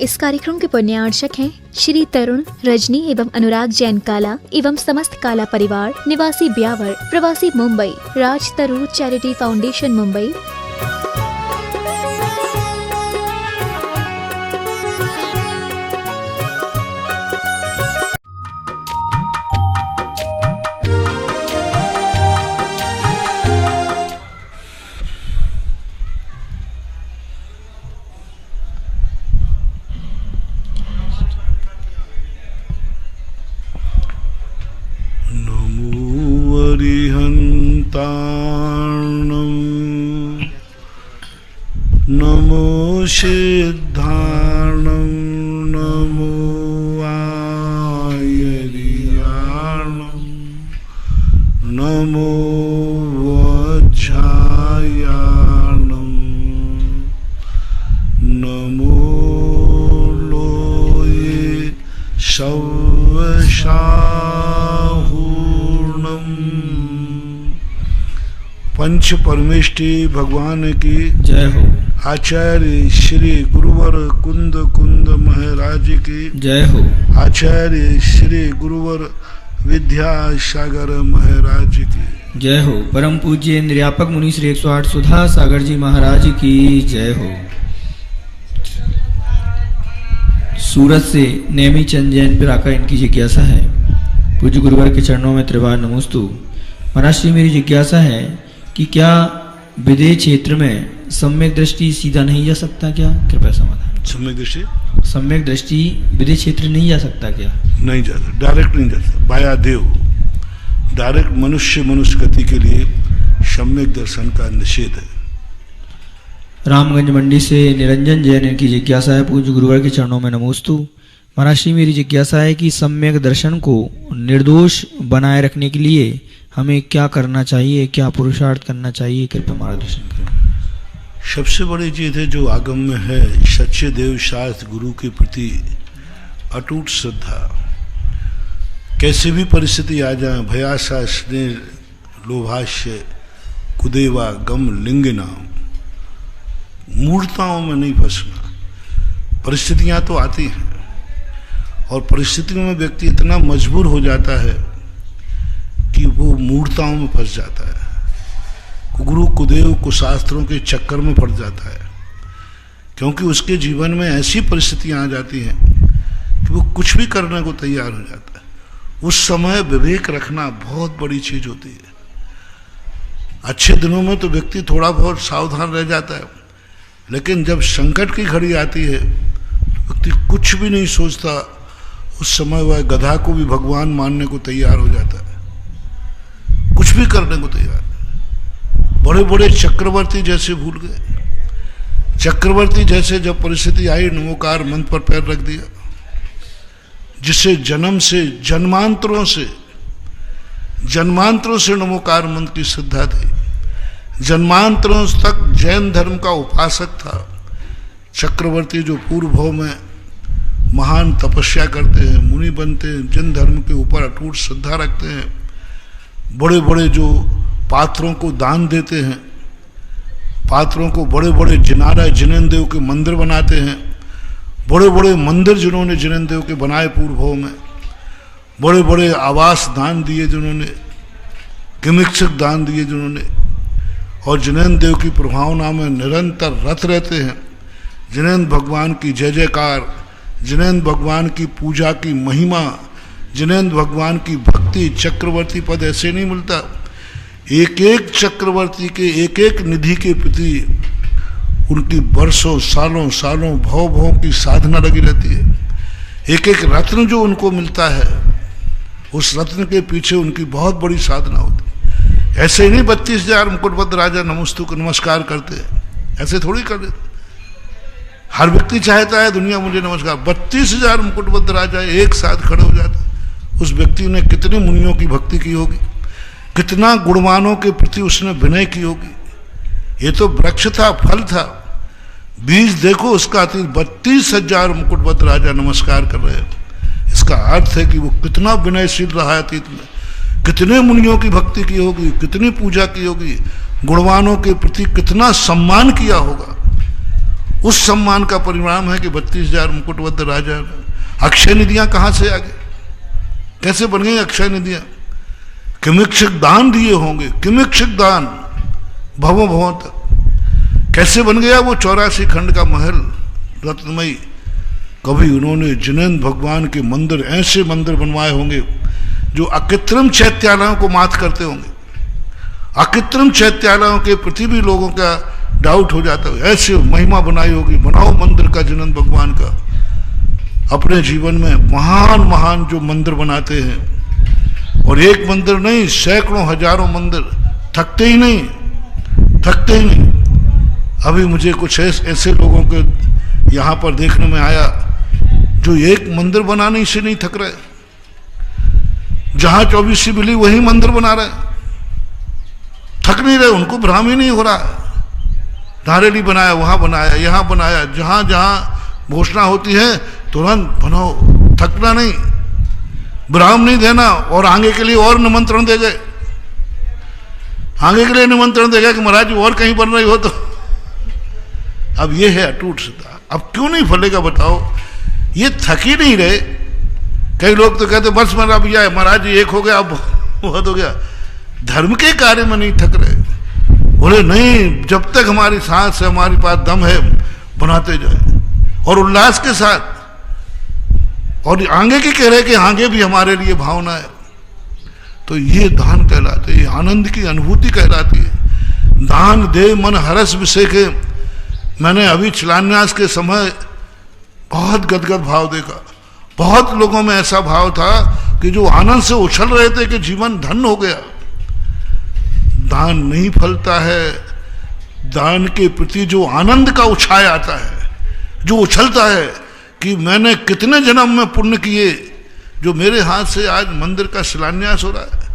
इस कार्यक्रम के पुण्यार्चक हैं श्री तरुण, रजनी एवं अनुराग जैन काला एवं समस्त काला परिवार, निवासी ब्यावर, प्रवासी मुंबई, राज तरुण चैरिटी फाउंडेशन मुंबई। नमो सिद्धार्णं नमो आयर्याणं नमो वज्रायाणं नमो लोये शवशाहूर्णं। पंच परमेष्टि भगवान की जय हो। आचार्य श्री गुरुवर कुंद कुंद महाराज की जय हो। आचार्य श्री गुरुवर विद्यासागर महाराज की जय हो। परम पूज्य निर्यापक मुनि श्री 108 सुधा सागर जी महाराज की जय हो। सूरत से नेमी चंद जैन पर आकर इनकी जिज्ञासा है। पूज्य गुरुवर के चरणों में त्रिवार नमोस्तु। महाराज श्री, मेरी जिज्ञासा है कि क्या विदेह क्षेत्र में सम्यक दृष्टि सीधा नहीं जा सकता क्या? कृपया समाधान। सम्यक दृष्टि विदेह क्षेत्र नहीं जा सकता क्या? नहीं जाता, डायरेक्ट नहीं जाता, बाया देव। डायरेक्ट मनुष्य गति के लिए सम्यक दर्शन का निषेध है। रामगंज मंडी से निरंजन जैन की जिज्ञासा है। पूज्य गुरुवर के चरणों में नमोस्तु। महाराज श्री, मेरी जिज्ञासा है कि सम्यक दर्शन को निर्दोष बनाए रखने के लिए हमें क्या करना चाहिए, क्या पुरुषार्थ करना चाहिए? कृपया मार्गदर्शन करें। सबसे बड़ी चीज है जो आगम में है, सच्चे देव शास्त्र गुरु के प्रति अटूट श्रद्धा। कैसे भी परिस्थिति आ जाए, भयासा स्नेह लोभाष्य कुदेवा गम लिंगिना, मूर्ताओं में नहीं फंसना। परिस्थितियां तो आती हैं और परिस्थितियों में व्यक्ति इतना मजबूर हो जाता है कि वो मूर्ताओं में फंस जाता है, गुरु कुदेव कुशास्त्रों के चक्कर में पड़ जाता है, क्योंकि उसके जीवन में ऐसी परिस्थितियां आ जाती हैं कि वो कुछ भी करने को तैयार हो जाता है। उस समय विवेक रखना बहुत बड़ी चीज होती है। अच्छे दिनों में तो व्यक्ति थोड़ा बहुत सावधान रह जाता है, लेकिन जब संकट की घड़ी आती है तो व्यक्ति कुछ भी नहीं सोचता। उस समय वह गधा को भी भगवान मानने को तैयार हो जाता है, कुछ भी करने को तैयार। बड़े बड़े चक्रवर्ती जैसे भूल गए। चक्रवर्ती जैसे जब परिस्थिति आई, नमोकार मंत्र पर पैर रख दिया, जिसे जन्म से जन्मांतरों से नमोकार मंत्र की श्रद्धा थी, जन्मांतरों तक जैन धर्म का उपासक था। चक्रवर्ती जो पूर्व भाव में महान तपस्या करते हैं, मुनि बनते हैं, जैन धर्म के ऊपर अटूट श्रद्धा रखते हैं, बड़े बड़े जो पात्रों को दान देते हैं, पात्रों को बड़े बड़े जिनारा जिनेन्द्र देव के मंदिर बनाते हैं, बड़े बड़े मंदिर जिन्होंने जिनेन्द्र देव के बनाए पूर्व भाव में, बड़े बड़े आवास दान दिए जिन्होंने, किमिक्षक दान दिए जिन्होंने, और जिनेन्द्र देव की प्रभावना में निरंतर रत रहते हैं। जिनेन्द्र भगवान की जय जयकार, जिनेन्द्र भगवान की पूजा की महिमा, जिनेन्द्र भगवान की भक्ति। चक्रवर्ती पद ऐसे नहीं मिलता। एक एक चक्रवर्ती के एक एक निधि के प्रति उनकी वर्षों सालों सालों भव भव की साधना लगी रहती है। एक एक रत्न जो उनको मिलता है, उस रत्न के पीछे उनकी बहुत बड़ी साधना होती है। ऐसे ही नहीं 32,000 मुकुटबद्ध राजा नमस्तु को नमस्कार करते हैं, ऐसे थोड़ी कर देते। हर व्यक्ति चाहता है दुनिया मुझे नमस्कार। 32,000 मुकुटबद्ध राजा एक साथ खड़े हो जाते। उस व्यक्ति ने कितने मुनियों की भक्ति की होगी, कितना गुणवानों के प्रति उसने विनय की होगी। ये तो वृक्ष था, फल था, बीज देखो उसका अतीत। 32,000 मुकुटबद्ध राजा नमस्कार कर रहे हैं। इसका अर्थ है कि वो कितना विनयशील रहा है अतीत में, कितने मुनियों की भक्ति की होगी, कितनी पूजा की होगी। गुणवानों के प्रति कितना सम्मान किया होगा, उस सम्मान का परिणाम है कि 32,000 मुकुटबद्ध राजा। अक्षय निधियां कहां से आ गई, कैसे बन गई अक्षय निधियां? किमिक्षक दान दिए होंगे, किमिक्षक दान भवों भवों तक। कैसे बन गया वो 84 खंड का महल रत्नमयी? कभी उन्होंने जिनेंद्र भगवान के मंदिर, ऐसे मंदिर बनवाए होंगे जो अकृत्रिम चैत्यालयों को मात करते होंगे। अकृत्रिम चैत्यालयों के प्रति भी लोगों का डाउट हो जाता है। ऐसे महिमा बनाई होगी, बनाओ मंदिर का जिनेंद्र भगवान का। अपने जीवन में महान महान जो मंदिर बनाते हैं, और एक मंदिर नहीं, सैकड़ों हजारों मंदिर, थकते ही नहीं, थकते ही नहीं। अभी मुझे कुछ ऐसे लोगों के यहाँ पर देखने में आया जो एक मंदिर बनाने से नहीं थक रहे, जहां 24वीं बिली वही मंदिर बना रहे, थक नहीं रहे, उनको भ्रम ही नहीं हो रहा। नारेली बनाया, वहां बनाया, यहां बनाया, जहां जहां घोषणा होती है तुरंत बनाओ, थकना नहीं, विराम नहीं देना। और आगे के लिए और निमंत्रण दे गए, आगे के लिए निमंत्रण दे गए कि महाराज और कहीं बन रही हो तो। अब ये है अटूट श्रद्धा। अब क्यों नहीं फलेगा बताओ? ये थक ही नहीं रहे। कई लोग तो कहते बस मेरा अब यह महाराज जी एक हो गया, अब बहुत हो गया। धर्म के कार्य में नहीं थक रहे। बोले नहीं, जब तक हमारी सांस है, हमारे पास दम है, बनाते जाए और उल्लास के साथ। और आगे की कह रहे कि आगे भी हमारे लिए भावना है। तो ये दान कहलाते, ये आनंद की अनुभूति कहलाती है। दान दे मन हरस विषय के। मैंने अभी शिलान्यास के समय बहुत गदगद भाव देखा। बहुत लोगों में ऐसा भाव था कि जो आनंद से उछल रहे थे कि जीवन धन्य हो गया। दान नहीं फलता है। दान के प्रति जो आनंद का उछाया आता है, जो उछलता है कि मैंने कितने जन्म में पुण्य किए, जो मेरे हाथ से आज मंदिर का शिलान्यास हो रहा है।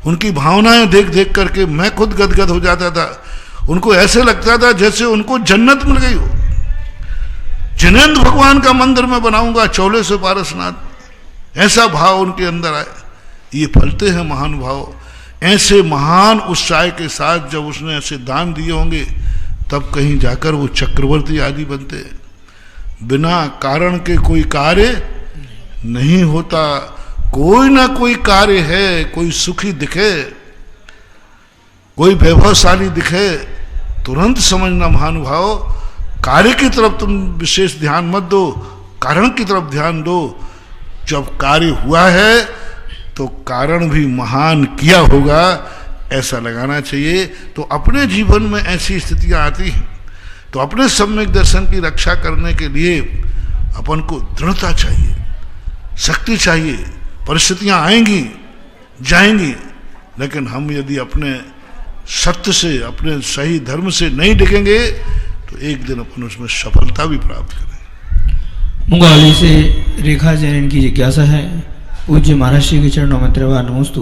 उनकी भावनाएं देख देख करके मैं खुद गदगद हो जाता था। उनको ऐसे लगता था जैसे उनको जन्नत मिल गई हो। जिनेंद्र भगवान का मंदिर मैं बनाऊंगा, चौले से पारसनाथ, ऐसा भाव उनके अंदर आए। ये फलते हैं महान भाव। ऐसे महान उत्साह के साथ जब उसने ऐसे दान दिए होंगे, तब कहीं जाकर वो चक्रवर्ती आदि बनते हैं। बिना कारण के कोई कार्य नहीं होता। कोई ना कोई कार्य है, कोई सुखी दिखे, कोई वैभवशाली दिखे, तुरंत समझना महानुभाव, कार्य की तरफ तुम विशेष ध्यान मत दो, कारण की तरफ ध्यान दो। जब कार्य हुआ है तो कारण भी महान किया होगा, ऐसा लगाना चाहिए। तो अपने जीवन में ऐसी स्थितियां आती हैं तो अपने सम्यक दर्शन की रक्षा करने के लिए अपन को दृढ़ता चाहिए, शक्ति चाहिए। परिस्थितियां आएंगी जाएंगी, लेकिन हम यदि अपने सत्य से, अपने सही धर्म से नहीं डिगेंगे तो एक दिन अपन उसमें सफलता भी प्राप्त करें। मुंगावली से रेखा जैन की जिज्ञासा है। पूज्य महाराज श्री के चरणों में त्रिवार नमस्तु।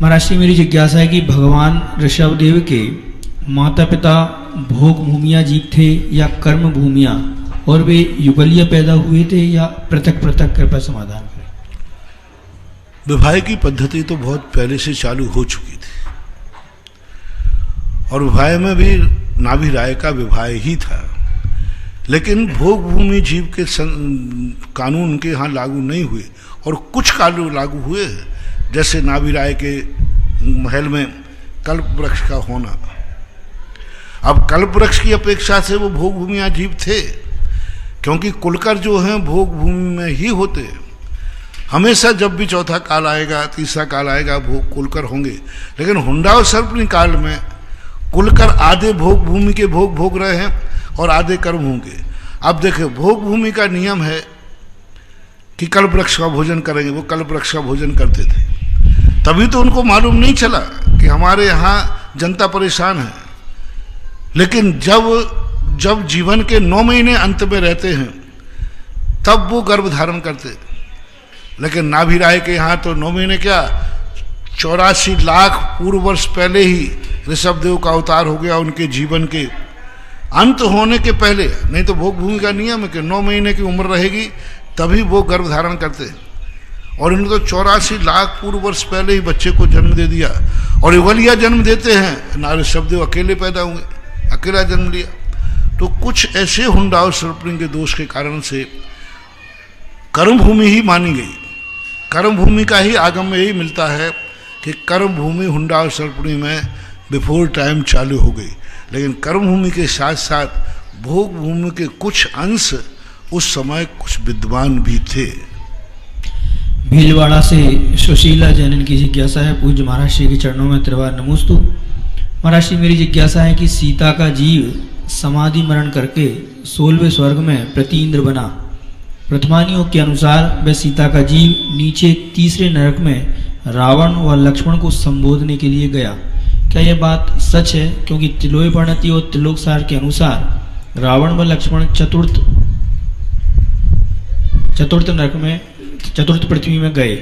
महाराज श्री, मेरी जिज्ञासा है कि भगवान ऋषभदेव के माता पिता भोग भूमिया जीव थे या कर्म भूमिया, और वे युगलीय पैदा हुए थे या पृथक पृथक? कृपया समाधान करें। विवाह की पद्धति तो बहुत पहले से चालू हो चुकी थी, और विवाह में भी नाभि राय का विवाह ही था। लेकिन भोग भूमि जीव के कानून उनके यहाँ लागू नहीं हुए, और कुछ कानून लागू हुए, जैसे नाभि राय के महल में कल्प वृक्ष का होना। अब कल्प वृक्ष की अपेक्षा से वो भोग भूमिया जीव थे, क्योंकि कुलकर जो हैं भोग भूमि में ही होते। हमेशा जब भी चौथा काल आएगा, तीसरा काल आएगा, भोग कुलकर होंगे। लेकिन हुंडा और सर्पणी काल में कुलकर आधे भोग भूमि के भोग भोग रहे हैं और आधे कर्म होंगे। अब देखिए, भोग भूमि का नियम है कि कल्प वृक्ष का भोजन करेंगे। वो कल्प वृक्ष का भोजन करते थे, तभी तो उनको मालूम नहीं चला कि हमारे यहाँ जनता परेशान है। लेकिन जब जीवन के 9 महीने अंत में रहते हैं, तब वो गर्भ धारण करते। लेकिन नाभि राय के यहाँ तो 9 महीने क्या, 84 लाख पूर्व वर्ष पहले ही ऋषभदेव का अवतार हो गया, उनके जीवन के अंत होने के पहले। नहीं तो भोग भूमि का नियम है कि 9 महीने की उम्र रहेगी तभी वो गर्भ धारण करते। और इन्होंने तो 84 लाख पूर्व वर्ष पहले ही बच्चे को जन्म दे दिया। और युगलिया जन्म देते हैं, नारद शब्देव अकेले पैदा हुए, अकेला जन्म लिया। तो कुछ ऐसे हुंडाओ सर्पणी के दोष के कारण से कर्म भूमि ही मानी गई। कर्म भूमि का ही आगम में यही मिलता है कि कर्म भूमि हुंडाओ सर्पणी में बिफोर टाइम चालू हो गई। लेकिन कर्म भूमि के साथ साथ भोग भूमि के कुछ अंश उस समय कुछ विद्वान भी थे। भीलवाड़ा से सुशीला जैन की जिज्ञासा है, पूज्य महाराज श्री के चरणों में त्रिवार नमोस्तु। महाराज श्री, मेरी जिज्ञासा है कि सीता का जीव समाधि मरण करके 16वें स्वर्ग में प्रतीन्द्र बना। प्रथमानियों के अनुसार वह सीता का जीव नीचे तीसरे नरक में रावण व लक्ष्मण को संबोधने के लिए गया। क्या यह बात सच है? क्योंकि तिलोय परिणति और त्रिलोकसार के अनुसार रावण व लक्ष्मण चतुर्थ नरक में, चतुर्थ पृथ्वी में गए।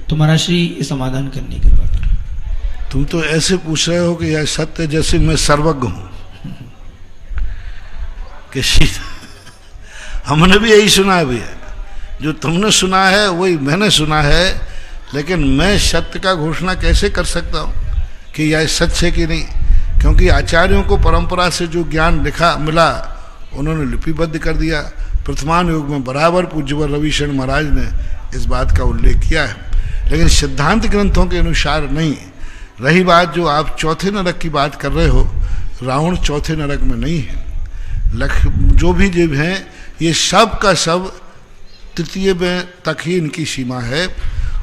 तो महाराज श्री समाधान करने की बात। तुम तो ऐसे पूछ रहे हो कि यह सत्य जैसे मैं सर्वज्ञ हूं कि हमने भी यही सुना है भैया। जो तुमने सुना है वही मैंने सुना है, लेकिन मैं सत्य का घोषणा कैसे कर सकता हूँ कि यह सच है कि नहीं? क्योंकि आचार्यों को परंपरा से जो ज्ञान लिखा मिला उन्होंने लिपिबद्ध कर दिया। प्रथमान युग में बराबर पूज्यवर रविशरण महाराज ने इस बात का उल्लेख किया है, लेकिन सिद्धांत ग्रंथों के अनुसार नहीं। रही बात जो आप चौथे नरक की बात कर रहे हो, रावण चौथे नरक में नहीं है। जो भी जीव हैं ये सब का सब तृतीय में तक ही इनकी सीमा है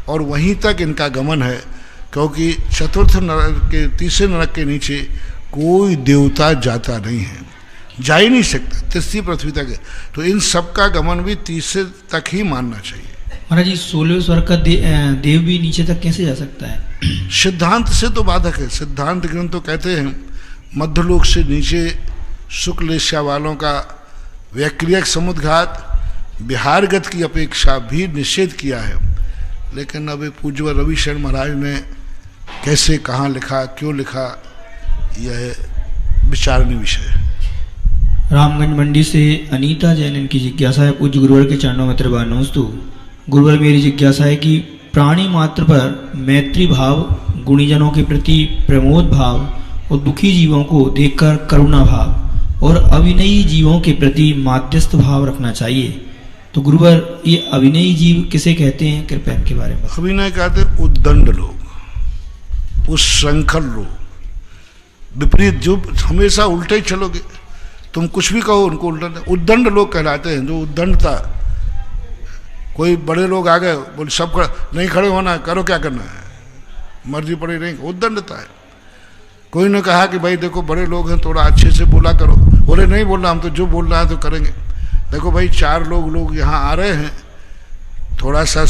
और वहीं तक इनका गमन है, क्योंकि चतुर्थ नरक के, तीसरे नरक के नीचे कोई देवता जाता नहीं है, जा ही नहीं सकता, तीसरी पृथ्वी तक है। तो इन सब का गमन भी तीसरे तक ही मानना चाहिए। महाराज जी, 16वें स्वर्ग का देव भी नीचे तक कैसे जा सकता है? सिद्धांत से तो बाधक है। सिद्धांत ग्रंथ तो कहते हैं मध्यलोक से नीचे शुक्ल एशिया वालों का वैक्रियक समुद्घात बिहारगत की अपेक्षा भी निषेध किया है। लेकिन अब पूज्य रविशरण महाराज ने कैसे, कहाँ लिखा, क्यों लिखा, यह विचारणीय विषय है। रामगंज मंडी से अनीता जैन की जिज्ञासा है, पूज्य गुरुवर के चरणों में त्रिवार नमोस्तु। गुरुवर, मेरी जिज्ञासा है कि प्राणी मात्र पर मैत्री भाव, गुणीजनों के प्रति प्रमोद भाव और दुखी जीवों को देखकर करुणा भाव और अविनयी जीवों के प्रति माध्यस्थ भाव रखना चाहिए। तो गुरुवर, ये अविनयी जीव किसे कहते हैं? कृपया इनके बारे में। अभिनय कहते उद्दंड लोग, उच्छृंखल लोग, विपरीत, जो हमेशा उल्टे ही चलोगे, तुम कुछ भी कहो उनको उल्टा। उद्दंड लोग कहलाते हैं, जो उद्दंडता। कोई बड़े लोग आ गए, बोले सब नहीं खड़े होना, करो क्या करना है, मर्जी पड़ी नहीं, उद्दंडता है। कोई ने कहा कि भाई देखो बड़े लोग हैं, थोड़ा अच्छे से बोला करो, बोले नहीं बोलना, हम तो जो बोल रहा है तो करेंगे। देखो भाई 4 लोग यहाँ आ रहे हैं, थोड़ा सा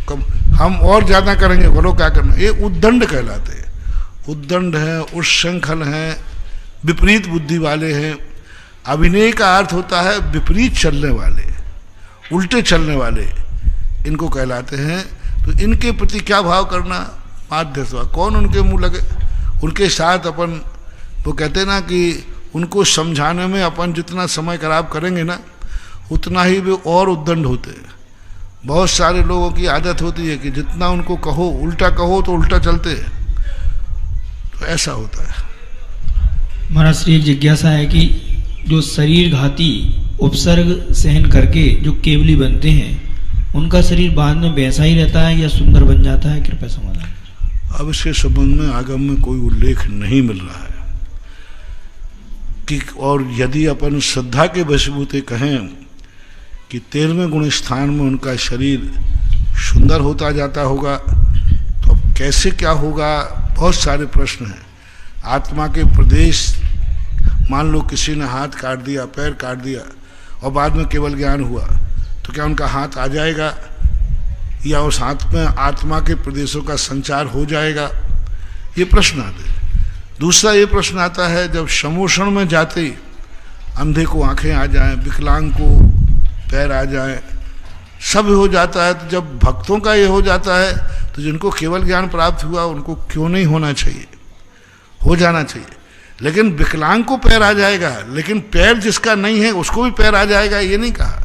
कम, हम और ज़्यादा करेंगे, बोलो क्या करना। ये उद्दंड कहलाते हैं। उद्दंड हैं, उच्छृंखल हैं, विपरीत बुद्धि वाले हैं। अभिनय का अर्थ होता है विपरीत चलने वाले, उल्टे चलने वाले, इनको कहलाते हैं। तो इनके प्रति क्या भाव करना? माध्यस्थ। कौन उनके मुंह लगे, उनके साथ अपन, वो कहते हैं ना कि उनको समझाने में अपन जितना समय खराब करेंगे ना, उतना ही वे और उद्दंड होते हैं। बहुत सारे लोगों की आदत होती है कि जितना उनको कहो, उल्टा कहो तो उल्टा चलते हैं। तो ऐसा होता है। महाराज श्री, एक जिज्ञासा है कि जो शरीर घाती उपसर्ग सहन करके जो केवली बनते हैं, उनका शरीर बाद में वैसा ही रहता है या सुंदर बन जाता है? कृपया समाधान। अब इसके संबंध में आगम में कोई उल्लेख नहीं मिल रहा है कि, और यदि अपन श्रद्धा के वशीभूते कहें कि 13वें गुण स्थान में उनका शरीर सुंदर होता जाता होगा, तो अब कैसे क्या होगा? बहुत सारे प्रश्न हैं। आत्मा के प्रदेश, मान लो किसी ने हाथ काट दिया, पैर काट दिया और बाद में केवल ज्ञान हुआ, तो क्या उनका हाथ आ जाएगा या उस हाथ में आत्मा के प्रदेशों का संचार हो जाएगा? ये प्रश्न आते हैं। दूसरा ये प्रश्न आता है, जब समोषण में जाते ही अंधे को आंखें आ जाएं, विकलांग को पैर आ जाएं, सब हो जाता है, तो जब भक्तों का ये हो जाता है तो जिनको केवल ज्ञान प्राप्त हुआ उनको क्यों नहीं होना चाहिए? हो जाना चाहिए। लेकिन विकलांग को पैर आ जाएगा, लेकिन पैर जिसका नहीं है उसको भी पैर आ जाएगा, ये नहीं कहा।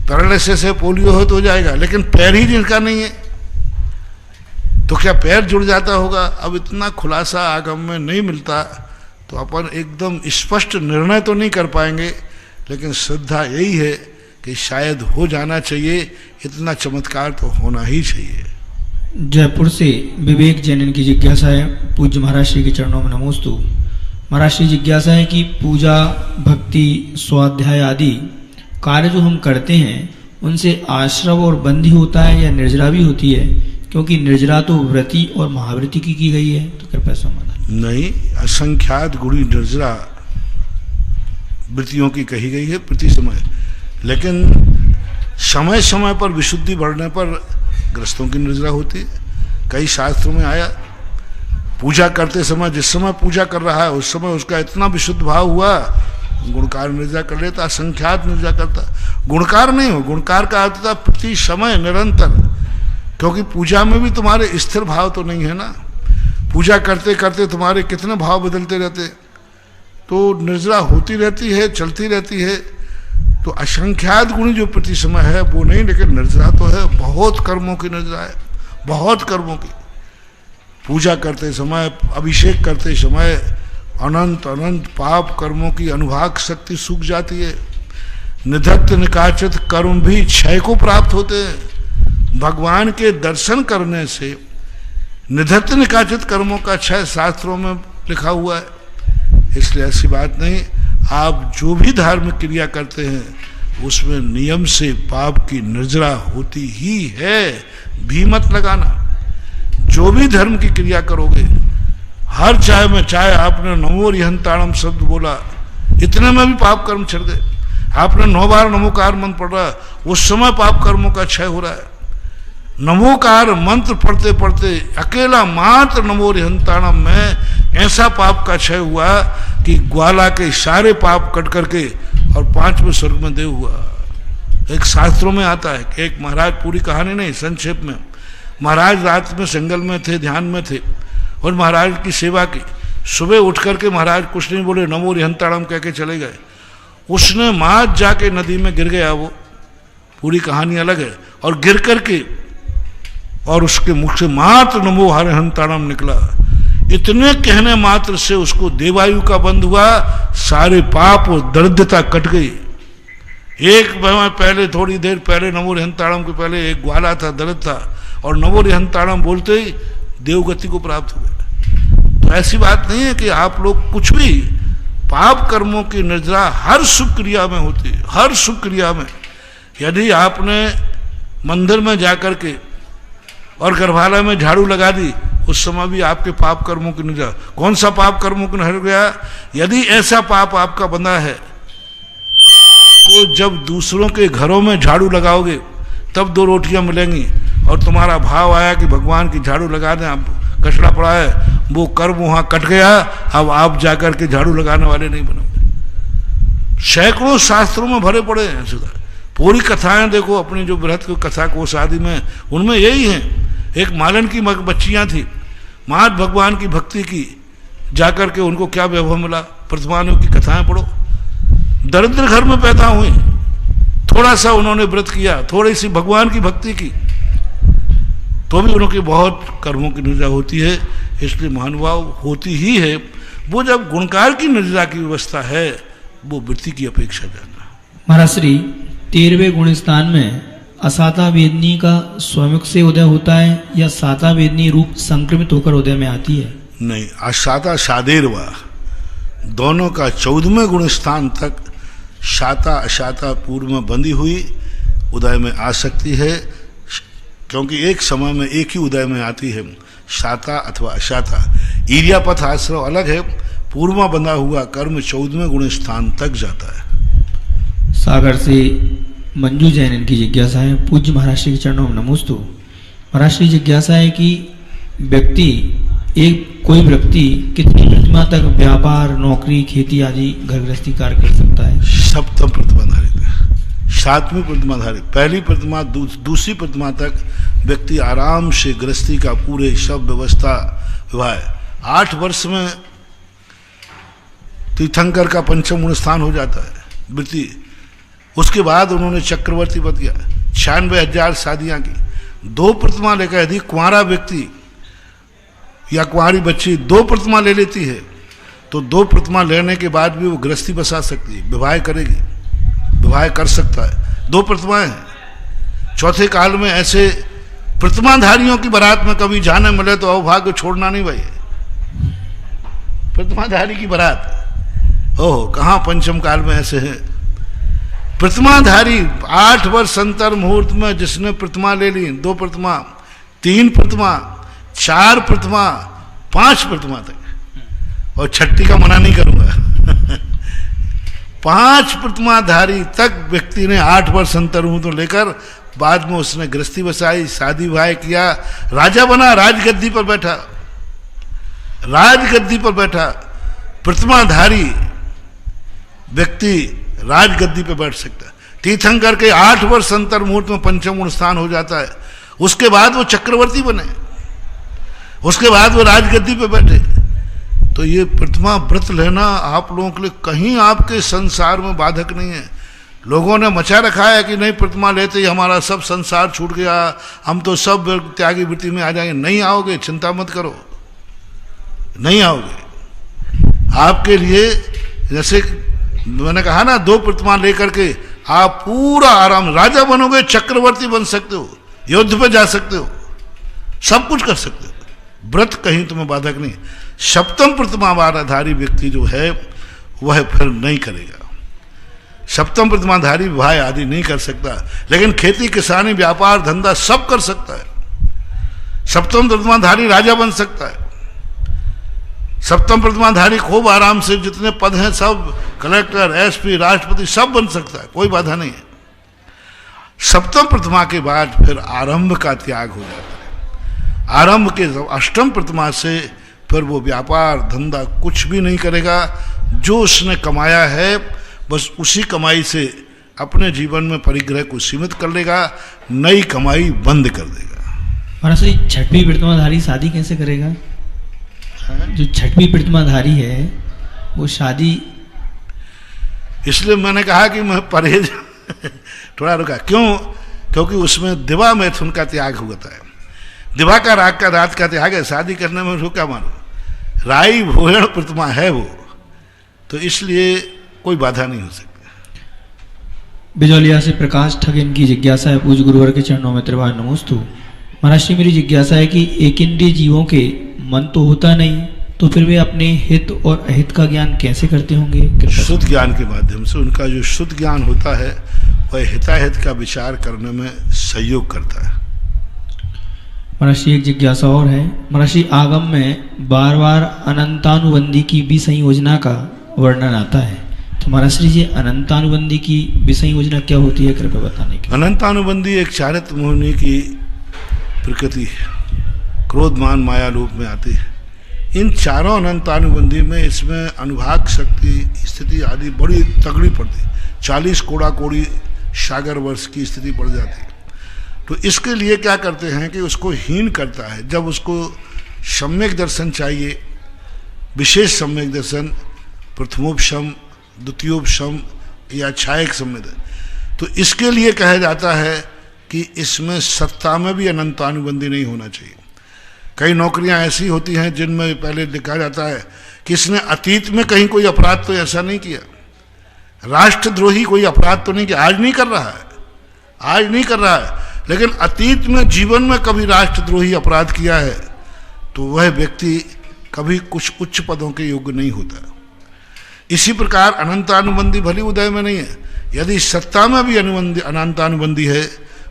पैरालिसिस है, पोलियो हो तो हो जाएगा, लेकिन पैर ही जिनका नहीं है तो क्या पैर जुड़ जाता होगा? अब इतना खुलासा आगम में नहीं मिलता, तो अपन एकदम स्पष्ट निर्णय तो नहीं कर पाएंगे, लेकिन श्रद्धा यही है कि शायद हो जाना चाहिए, इतना चमत्कार तो होना ही चाहिए। जयपुर से विवेक जैन की जिज्ञासा है, पूज्य महाराज श्री के चरणों में नमोस्तु। महाराज श्री जिज्ञासा है कि पूजा, भक्ति, स्वाध्याय आदि कार्य जो हम करते हैं उनसे आश्रव और बंधी होता है या निर्जरा भी होती है? क्योंकि निर्जरा तो व्रति और महाव्रति की गई है, तो कृपया समाधान। नहीं, असंख्यात गुणी निर्जरा वृत्तियों की कही गई है प्रति समय, लेकिन समय समय पर विशुद्धि बढ़ने पर ग्रस्तों की निर्जरा होती है। कई शास्त्रों में आया, पूजा करते समय जिस समय पूजा कर रहा है उस समय उसका इतना विशुद्ध भाव हुआ, गुणकार निर्जरा कर लेता, असंख्यात निर्जरा करता। गुणकार नहीं हो, गुणकार का अर्थ था प्रति समय निरंतर, क्योंकि पूजा में भी तुम्हारे स्थिर भाव तो नहीं है ना, पूजा करते करते तुम्हारे कितने भाव बदलते रहते, तो निर्जरा होती रहती है, चलती रहती है। तो असंख्यात गुणी जो प्रति समय है वो नहीं, लेकिन निर्जरा तो है, बहुत कर्मों की निर्जरा है, बहुत कर्मों की। पूजा करते समय, अभिषेक करते समय अनंत अनंत पाप कर्मों की अनुभाग शक्ति सूख जाती है। निधत्त निकाचित कर्म भी क्षय को प्राप्त होते हैं। भगवान के दर्शन करने से निधत्त निकाचित कर्मों का क्षय शास्त्रों में लिखा हुआ है। इसलिए ऐसी बात नहीं, आप जो भी धार्मिक क्रिया करते हैं उसमें नियम से पाप की निर्जरा होती ही है, भी मत लगाना। जो भी धर्म की क्रिया करोगे, हर चाय में, चाहे आपने नमो रिहंताणम शब्द बोला, इतने में भी पाप कर्म छिड़ गए। आपने 9 बार नमोकार मंत्र पढ़ रहा, उस समय पाप कर्मों का क्षय हो रहा है। नमोकार मंत्र पढ़ते पढ़ते अकेला मात्र नमो रिहंताणम में ऐसा पाप का क्षय हुआ कि ग्वाला के सारे पाप कट करके और 5वें स्वर्ग में देव हुआ। एक शास्त्रों में आता है कि एक महाराज, पूरी कहानी नहीं, संक्षेप में, महाराज रात में जंगल में थे, ध्यान में थे और महाराज की सेवा की। सुबह उठ करके महाराज कुछ नहीं बोले, नमो रिहंताणम कह के चले गए। उसने मात जाके नदी में गिर गया, वो पूरी कहानी अलग है, और गिर करके और उसके मुख से मात्र नमो रिहंताणम निकला। इतने कहने मात्र से उसको देवायु का बंध हुआ, सारे पाप और दरिद्रता कट गई। एक पहले, थोड़ी देर पहले नमो रिहंताणम के पहले एक ग्वाला था, दलित था, और नमो रिहंताणम बोलते ही देवगति को प्राप्त हो गया। तो ऐसी बात नहीं है कि आप लोग कुछ भी, पाप कर्मों की निर्जरा हर शुभ क्रिया में होती है, हर शुभ क्रिया में। यदि आपने मंदिर में जाकर के और गर्भालय में झाड़ू लगा दी, उस समय भी आपके पाप कर्मों की निर्जरा। कौन सा पाप कर्मों की हट गया? यदि ऐसा पाप आपका बंधा है तो जब दूसरों के घरों में झाड़ू लगाओगे तब 2 रोटियां मिलेंगी, और तुम्हारा भाव आया कि भगवान की झाड़ू लगा दें, अब कचरा पड़ा है, वो कर्म वहां कट गया, अब आप जाकर के झाड़ू लगाने वाले नहीं बनोगे। सैकड़ों शास्त्रों में भरे पड़े हैं सुधा। पूरी कथाएं देखो, अपनी जो बृहत की कथा कोश आदि में, उनमें यही है। एक मालन की बच्चियां थी, मात भगवान की भक्ति की, जाकर के उनको क्या वैभव मिला? प्रतिमानों की कथाएं पढ़ो। दरिद्र घर में पैदा हुई, थोड़ा सा उन्होंने व्रत किया, थोड़ी सी भगवान की भक्ति की, तो भी उनकी बहुत कर्मों की निर्जरा होती है। इसलिए महानुभाव होती ही है। वो जब गुणकार की निर्जरा की व्यवस्था है, वो वृत्ति की अपेक्षा जानना। महाराज श्री 13वें गुण स्थान में असाता वेदनी का स्वयं से उदय होता है या साता वेदनी रूप संक्रमित होकर उदय में आती है? नहीं, असाता सादेरवा दोनों का 14वें गुण स्थान तक शाता अशाता पूर्व में बंधी हुई उदय में आ सकती है, क्योंकि एक समय में एक ही उदय में आती है, शाता अथवा अशाता। ईर्यापथ आश्रव अलग है, पूर्व में बंधा हुआ कर्म 14वें गुण स्थान तक जाता है। सागर से मंजू जैन इनकी जिज्ञासा है, पूज्य महाराज श्री के चरणों में नमोस्तु। महाराज श्री जिज्ञासा है कि कोई व्यक्ति कितनी प्रतिमा तक व्यापार, नौकरी, खेती आदि घर गृहस्थी कार्य कर सकता है? सप्तम प्रतिमा धारित है, 7वीं प्रतिमा धारित। पहली प्रतिमा दूसरी प्रतिमा तक व्यक्ति आराम से गृहस्थी का पूरे सब व्यवस्था विवाह। 8 वर्ष में तीर्थंकर का 5म गुण स्थान हो जाता है वृत्ति। उसके बाद उन्होंने चक्रवर्ती पद किया, 96,000 शादियां की। 2 प्रतिमा लेकर यदि कुंवारा व्यक्ति या कुंवारी बच्ची 2 प्रतिमा ले लेती है तो 2 प्रतिमा लेने के बाद भी वो गृहस्थी बसा सकती है, विवाह करेगी, विवाह कर सकता है। 2 प्रतिमाएं हैं। चौथे काल में ऐसे प्रतिमाधारियों की बारात में कभी जाने मिले तो अवभाग्य छोड़ना नहीं भाई। प्रतिमाधारी की बारात, ओह कहाँ पंचम काल में ऐसे हैं। प्रतिमाधारी 8 वर्ष अंतर मुहूर्त में जिसने प्रतिमा ले ली, 2 प्रतिमा, 3 प्रतिमा, 4 प्रतिमा, 5 प्रतिमा तक, और छठी का मना नहीं करूंगा 5 प्रतिमाधारी तक व्यक्ति ने 8 वर्ष अंतर मुहूर्त में लेकर बाद में उसने गृहस्थी बसाई, शादी विवाह किया, राजा बना, राजगद्दी पर बैठा, राजगद्दी पर बैठा। प्रतिमाधारी व्यक्ति राजगद्दी पर बैठ सकता है। तीर्थंकर के 8 वर्ष अंतर मुहूर्त में पंचम गुण स्थान हो जाता है, उसके बाद वो चक्रवर्ती बने, उसके बाद वो राजगद्दी पर बैठे। तो ये प्रतिमा व्रत लेना आप लोगों के लिए कहीं आपके संसार में बाधक नहीं है। लोगों ने मचा रखा है कि नहीं प्रतिमा लेते ही हमारा सब संसार छूट गया, हम तो सब त्यागी वृत्ति में आ जाएंगे। नहीं आओगे, चिंता मत करो, नहीं आओगे। आपके लिए जैसे मैंने कहा ना, 2 प्रतिमा लेकर के आप पूरा आराम, राजा बनोगे, चक्रवर्ती बन सकते हो, युद्ध पे जा सकते हो, सब कुछ कर सकते हो। व्रत कहीं तुम्हें बाधक नहीं। सप्तम प्रतिमा वाराधारी व्यक्ति जो है वह फिर नहीं करेगा। सप्तम प्रतिमाधारी विवाह आदि नहीं कर सकता, लेकिन खेती किसानी व्यापार धंधा सब कर सकता है। सप्तम प्रतिमाधारी राजा बन सकता है। सप्तम प्रतिमाधारी खूब आराम से जितने पद हैं सब, कलेक्टर, एसपी, राष्ट्रपति सब बन सकता है, कोई बाधा नहीं है। सप्तम प्रतिमा के बाद फिर आरंभ का त्याग हो जाता है। आरंभ के अष्टम प्रतिमा से फिर वो व्यापार धंधा कुछ भी नहीं करेगा। जो उसने कमाया है बस उसी कमाई से अपने जीवन में परिग्रह को सीमित कर लेगा, नई कमाई बंद कर देगा। महाराज जी, छठवीं प्रतिमाधारी शादी कैसे करेगा? जो छठवीं प्रतिमाधारी है वो शादी, इसलिए मैंने कहा कि मैं परहेज थोड़ा रुका। क्यों? क्योंकि उसमें दिवा मैथुन का त्याग होता है। दिवा का राग का रात का त्याग है। शादी करने में उसको क्या मानो, राई भोजन प्रतिमा है वो, तो इसलिए कोई बाधा नहीं हो सकती। बिजौलिया से प्रकाश ठगिन की जिज्ञासा है, पूज्य गुरुवर के चरणों में त्रिवार नमोस्तु। महाराज जी, मेरी जिज्ञासा है कि एक इंद्रिय जीवों के मन तो होता नहीं, तो फिर वे अपने हित और अहित का ज्ञान कैसे करते होंगे? शुद्ध ज्ञान के माध्यम से। उनका जो शुद्ध ज्ञान होता है वह हिताहित का विचार करने में सहयोग करता है। महाराज जी, एक जिज्ञासा और है। महाराज जी, आगम में बार बार अनंतानुबंधी की विसंयोजना का वर्णन आता है, तो महाराज जी अनंतानुबंधी की विसंयोजना क्या होती है, कृपया बताने की। अनंतानुबंधी एक चारित्र मोहिनी की प्रकृति है, क्रोध मान माया रूप में आती है। इन चारों अनंतानुबंधी में इसमें अनुभाग शक्ति स्थिति आदि बड़ी तगड़ी पड़ती, 40 कोड़ा कोड़ी सागर वर्ष की स्थिति पड़ जाती है। तो इसके लिए क्या करते हैं कि उसको हीन करता है। जब उसको सम्यक दर्शन चाहिए, विशेष सम्यक दर्शन, प्रथमोपशम, द्वितीयोपशम या छायक सम्यक, तो इसके लिए कहा जाता है कि इसमें सत्ता में भी अनंतानुबंधी नहीं होना चाहिए। कई नौकरियां ऐसी होती हैं जिनमें पहले लिखा जाता है कि इसने अतीत में कहीं कोई अपराध तो ऐसा नहीं किया, राष्ट्रद्रोही कोई अपराध तो नहीं किया, आज नहीं कर रहा है, आज नहीं कर रहा है, लेकिन अतीत में जीवन में कभी राष्ट्रद्रोही अपराध किया है, तो वह व्यक्ति कभी कुछ उच्च पदों के योग्य नहीं होता। इसी प्रकार अनंतानुबंधी भली उदय में नहीं है, यदि सत्ता में भी अनंतानुबंधी है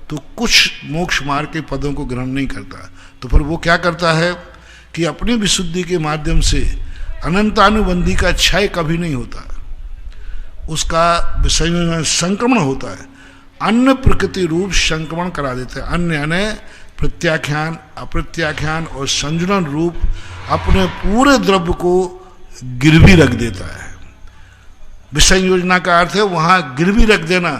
तो कुछ मोक्ष मार्ग के पदों को ग्रहण नहीं करता। तो फिर वो क्या करता है कि अपनी विशुद्धि के माध्यम से अनंतानुबंधी का क्षय कभी नहीं होता, उसका विषय में संक्रमण होता है, अन्य प्रकृति रूप संक्रमण करा देते हैं। अन्य यानी प्रत्याख्यान, अप्रत्याख्यान और संजुलन रूप अपने पूरे द्रव्य को गिरवी रख देता है। विषय योजना का अर्थ है वहाँ गिरवी रख देना,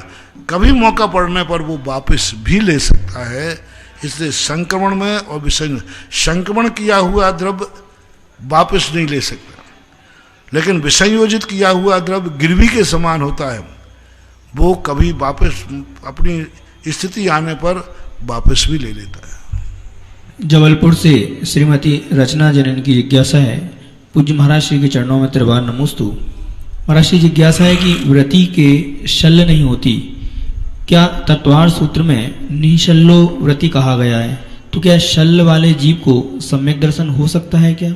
कभी मौका पड़ने पर वो वापस भी ले सकता है। इसलिए संक्रमण में और विषय संक्रमण किया हुआ द्रव्य वापस नहीं ले सकता, लेकिन विसंयोजित किया हुआ द्रव्य गिरवी के समान होता है, वो कभी वापस अपनी स्थिति आने पर वापस भी ले लेता है। जबलपुर से श्रीमती रचना जनन की जिज्ञासा है। पूज्य महाराज श्री के चरणों में त्रिवार नमोस्तु। महाराज श्री जिज्ञासा है कि व्रति के शल्य नहीं होती, क्या तत्वार सूत्र में निशल्लो व्रति कहा गया है, तो क्या शल्य वाले जीव को सम्यक दर्शन हो सकता है क्या?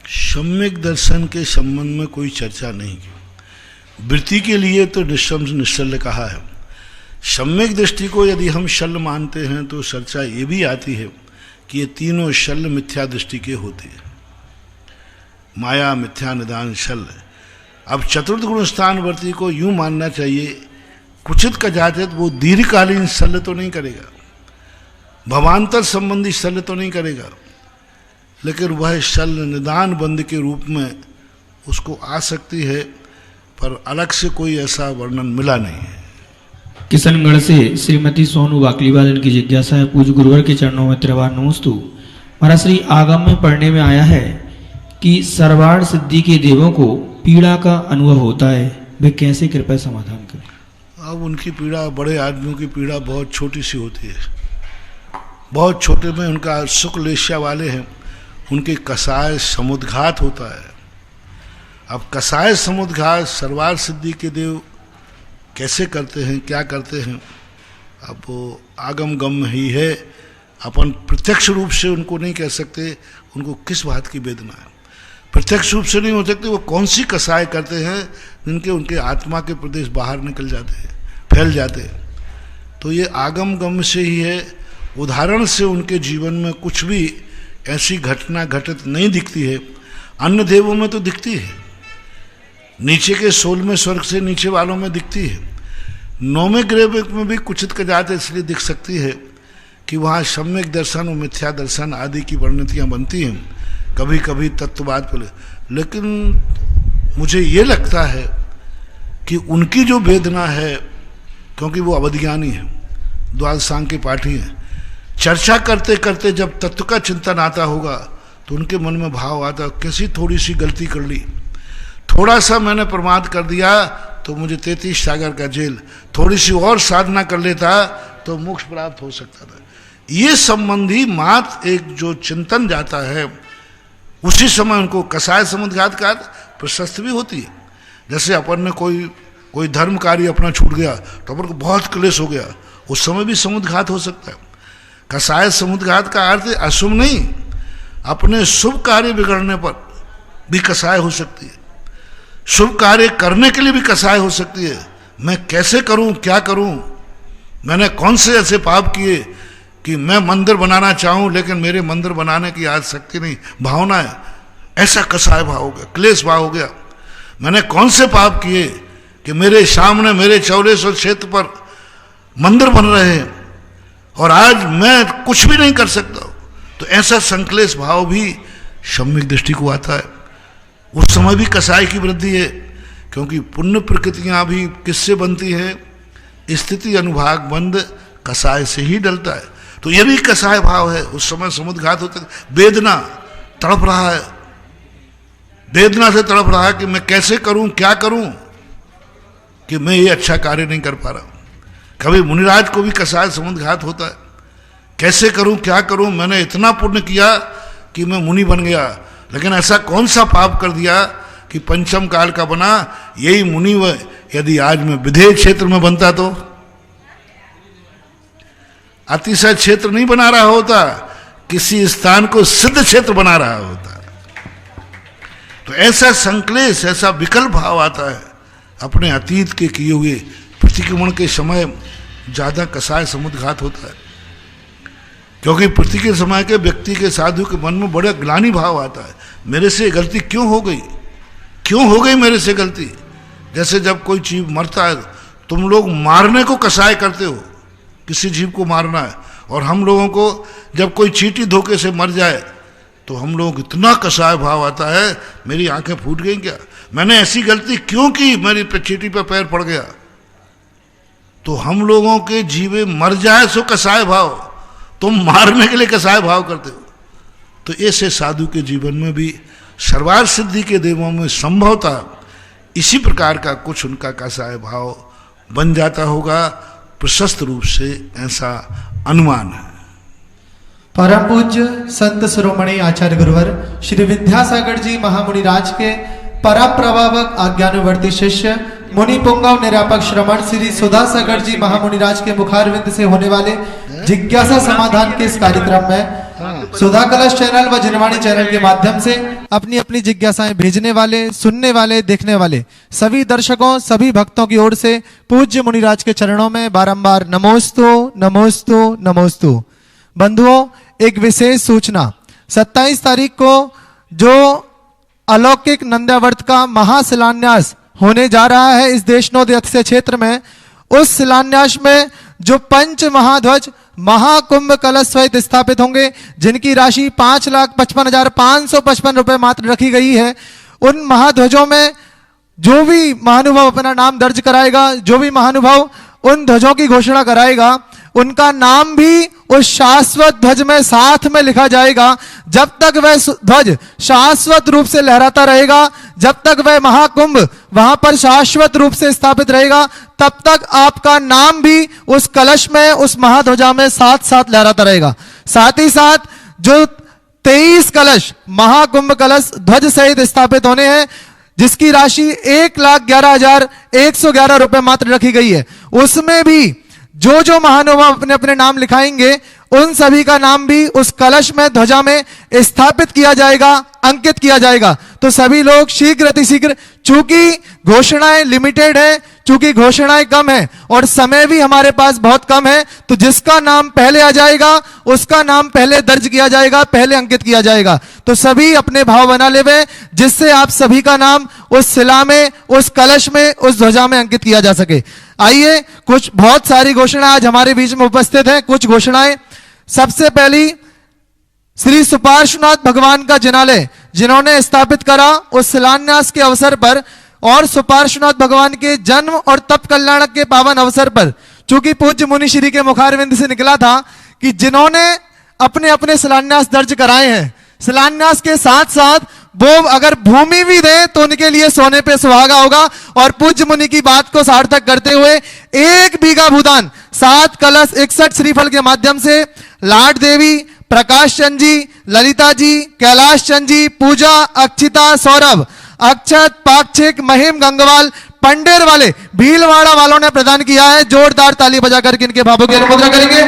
सम्यक दर्शन के संबंध में कोई चर्चा नहीं की। वृत्ति के लिए तो निश्चल्य कहा है। सम्यक दृष्टि को यदि हम शल्य मानते हैं तो चर्चा ये भी आती है कि ये तीनों शल्य मिथ्या दृष्टि के होते हैं। माया, मिथ्या, निदान, शल्य। अब चतुर्थ गुण स्थान वर्ती को यूं मानना चाहिए, कुचित कदाचित वो दीर्घकालीन शल्य तो नहीं करेगा, भवांतर संबंधी शल्य तो नहीं करेगा, लेकिन वह शल्य निदान बंद के रूप में उसको आ सकती है, पर अलग से कोई ऐसा वर्णन मिला नहीं है। किशनगढ़ से श्रीमती सोनू वाकलीवाल इनकी जिज्ञासा है। पूज्य गुरुवर के चरणों में त्रिवार नमोस्तु। महाराज श्री आगम में पढ़ने में आया है कि सर्वार्थ सिद्धि के देवों को पीड़ा का अनुभव होता है, वे कैसे कृपया समाधान करें? अब उनकी पीड़ा, बड़े आदमियों की पीड़ा बहुत छोटी सी होती है, बहुत छोटे में उनका सुख लेश्या वाले हैं, उनके कसाय समुद्घात होता है। अब कसाय समुद्घात सर्वार्थ सिद्धि के देव कैसे करते हैं, क्या करते हैं, अब वो आगम गम ही है। अपन प्रत्यक्ष रूप से उनको नहीं कह सकते उनको किस बात की वेदना है, प्रत्यक्ष रूप से नहीं हो सकते वो कौन सी कसाय करते हैं जिनके उनके आत्मा के प्रदेश बाहर निकल जाते हैं, फैल जाते हैं। तो ये आगम गम से ही है। उदाहरण से उनके जीवन में कुछ भी ऐसी घटना घटित नहीं दिखती है, अन्य देवों में तो दिखती है, नीचे के 16वें स्वर्ग से नीचे वालों में दिखती है, 9वें ग्रह में भी कुचित कदाचित इसलिए दिख सकती है कि वहाँ सम्यक दर्शन और मिथ्या दर्शन आदि की वर्णतियाँ बनती हैं, कभी कभी तत्ववाद पर। लेकिन मुझे ये लगता है कि उनकी जो वेदना है, क्योंकि वो अवधिज्ञानी है, द्वादशांग के पाठी हैं, चर्चा करते करते जब तत्व का चिंतन आता होगा तो उनके मन में भाव आता, कैसी थोड़ी सी गलती कर ली, थोड़ा सा मैंने प्रमाद कर दिया तो मुझे 33 सागर का जेल, थोड़ी सी और साधना कर लेता तो मोक्ष प्राप्त हो सकता था। ये संबंधी मात्र एक जो चिंतन जाता है, उसी समय उनको कसाय समुद्घात का प्रशस्त भी होती है। जैसे अपन ने कोई धर्म कार्य अपना छूट गया तो अपन को बहुत क्लेश हो गया, उस समय भी समुद्घात हो सकता है। कसाय समुद्घात का अर्थ अशुभ नहीं, अपने शुभ कार्य बिगड़ने पर भी कसाय हो सकती है, शुभ कार्य करने के लिए भी कसाय हो सकती है। मैं कैसे करूं, क्या करूं, मैंने कौन से ऐसे पाप किए कि मैं मंदिर बनाना चाहूं लेकिन मेरे मंदिर बनाने की आज शक्ति नहीं, भावना है, ऐसा कसाय भाव हो गया, क्लेश भाव हो गया। मैंने कौन से पाप किए कि मेरे सामने मेरे 1400 क्षेत्र पर मंदिर बन रहे हैं और आज मैं कुछ भी नहीं कर सकता। तो ऐसा संक्लेश भाव भी सम्यक दृष्टि को आता है। उस समय भी कसाय की वृद्धि है, क्योंकि पुण्य प्रकृतियां भी किससे बनती हैं, स्थिति अनुभाग बंद कसाय से ही डलता है। तो ये भी कसाय भाव है। उस समय समुद्घात होता है, वेदना, तड़प रहा है, वेदना से तड़प रहा है कि मैं कैसे करूं, क्या करूं कि मैं ये अच्छा कार्य नहीं कर पा रहा। कभी मुनिराज को भी कसाय समुद्घात होता है, कैसे करूं, क्या करूं, मैंने इतना पुण्य किया कि मैं मुनि बन गया, लेकिन ऐसा कौन सा पाप कर दिया कि पंचम काल का बना, यही मुनि व यदि आज मैं विधेय क्षेत्र में बनता तो अतिशय क्षेत्र नहीं बना रहा होता, किसी स्थान को सिद्ध क्षेत्र बना रहा होता। तो ऐसा संक्लेश, ऐसा विकल्प भाव आता है। अपने अतीत के किए हुए प्रतिक्रमण के समय ज्यादा कसाय समुद्घात होता है, क्योंकि प्रतिक्रमण समय के व्यक्ति के, साधु के मन में बड़ा ग्लानि भाव आता है, मेरे से गलती क्यों हो गई, क्यों हो गई मेरे से गलती। जैसे जब कोई जीव मरता है, तुम लोग मारने को कसाय करते हो, किसी जीव को मारना है, और हम लोगों को जब कोई चींटी धोखे से मर जाए तो हम लोग इतना कसाय भाव आता है, मेरी आंखें फूट गई क्या, मैंने ऐसी गलती क्यों की, मेरी चींटी पर पैर पड़ गया। तो हम लोगों के जीवे मर जाए सो कसाय भाव, तुम मारने के लिए कसाय भाव करते हो। तो ऐसे साधु के जीवन में भी सर्वार्थ सिद्धि के देवों में संभवतः इसी प्रकार का कुछ उनका कसाय भाव बन जाता होगा, प्रशस्त रूप से ऐसा अनुमान है। परम पूज्य संत शिरोमणि आचार्य गुरुवर श्री विद्यासागर जी महामुनि राज के परम प्रभावक आज्ञानुवर्ती शिष्य मुनि पुंगव निरापक श्रमण श्री सुधा सागर जी महामुनि राज के मुखारविंद से होने वाले जिज्ञासा समाधान के इस कार्यक्रम में सुधा कलश चैनल व जिनवाणी चैनल के माध्यम से अपनी अपनी जिज्ञासाएं भेजने वाले, सुनने वाले, देखने वाले सभी दर्शकों, सभी भक्तों की ओर से पूज्य मुनिराज के चरणों में बारंबार नमोस्तु नमोस्तु नमोस्तु। बंधुओं, एक विशेष सूचना, 27 तारीख को जो अलौकिक नंद्यावर्त का महाशिलान्यास होने जा रहा है इस देशनोद अक्षय क्षेत्र में, उस शिलान्यास में जो पंच महाध्वज महाकुंभ कलश सहित स्थापित होंगे, जिनकी राशि 5,55,555 रुपए मात्र रखी गई है, उन महाध्वजों में जो भी महानुभाव अपना नाम दर्ज कराएगा, जो भी महानुभाव उन ध्वजों की घोषणा कराएगा, उनका नाम भी उस शाश्वत ध्वज में साथ में लिखा जाएगा। जब तक वह ध्वज शाश्वत रूप से लहराता रहेगा, जब तक वह महाकुंभ वहां पर शाश्वत रूप से स्थापित रहेगा, तब तक आपका नाम भी उस कलश में, उस महाध्वजा में साथ साथ लहराता रहेगा। साथ ही साथ जो 23 कलश महाकुंभ कलश ध्वज सहित स्थापित होने हैं, जिसकी राशि 1,11,111 रुपए मात्र रखी गई है, उसमें भी जो जो महानुभाव अपने अपने नाम लिखाएंगे, उन सभी का नाम भी उस कलश में, ध्वजा में स्थापित किया जाएगा, अंकित किया जाएगा। तो सभी लोग शीघ्र अतिशीघ्र, चूंकि घोषणाएं लिमिटेड है, चूंकि घोषणाएं कम है और समय भी हमारे पास बहुत कम है, तो जिसका नाम पहले आ जाएगा उसका नाम पहले दर्ज किया जाएगा, पहले अंकित किया जाएगा। तो सभी अपने भाव बना लेवे, जिससे आप सभी का नाम उस शिला में, उस कलश में, उस ध्वजा में अंकित किया जा सके। आइए, कुछ बहुत सारी घोषणा आज हमारे बीच में उपस्थित है। कुछ घोषणाएं, सबसे पहली श्री सुपार्श्वनाथ भगवान का जिनालय जिन्होंने स्थापित करा उस शिलान्यास के अवसर पर और सुपार्श्वनाथ भगवान के जन्म और तप कल्याण के पावन अवसर पर, चूंकि पूज्य मुनि श्री के मुखारविंद से निकला था कि जिन्होंने अपने अपने शिलान्यास दर्ज कराए हैं, शिलान्यास के साथ साथ वो अगर भूमि भी दे तो उनके लिए सोने पे सुहागा होगा। और पूज्य मुनि की बात को सार्थक करते हुए 1 बीघा भूदान 7 कलश 61 श्रीफल के माध्यम से लाड देवी, प्रकाश चंद जी, ललिता जी, कैलाश चंद जी, पूजा, अक्षिता, सौरभ, अक्षत, पाक्षिक, महिम, गंगवाल, पंडेर वाले, भीलवाड़ा वालों ने प्रदान किया है। जोरदार ताली बजाकर इनके भावों की अनुमोदना करेंगे।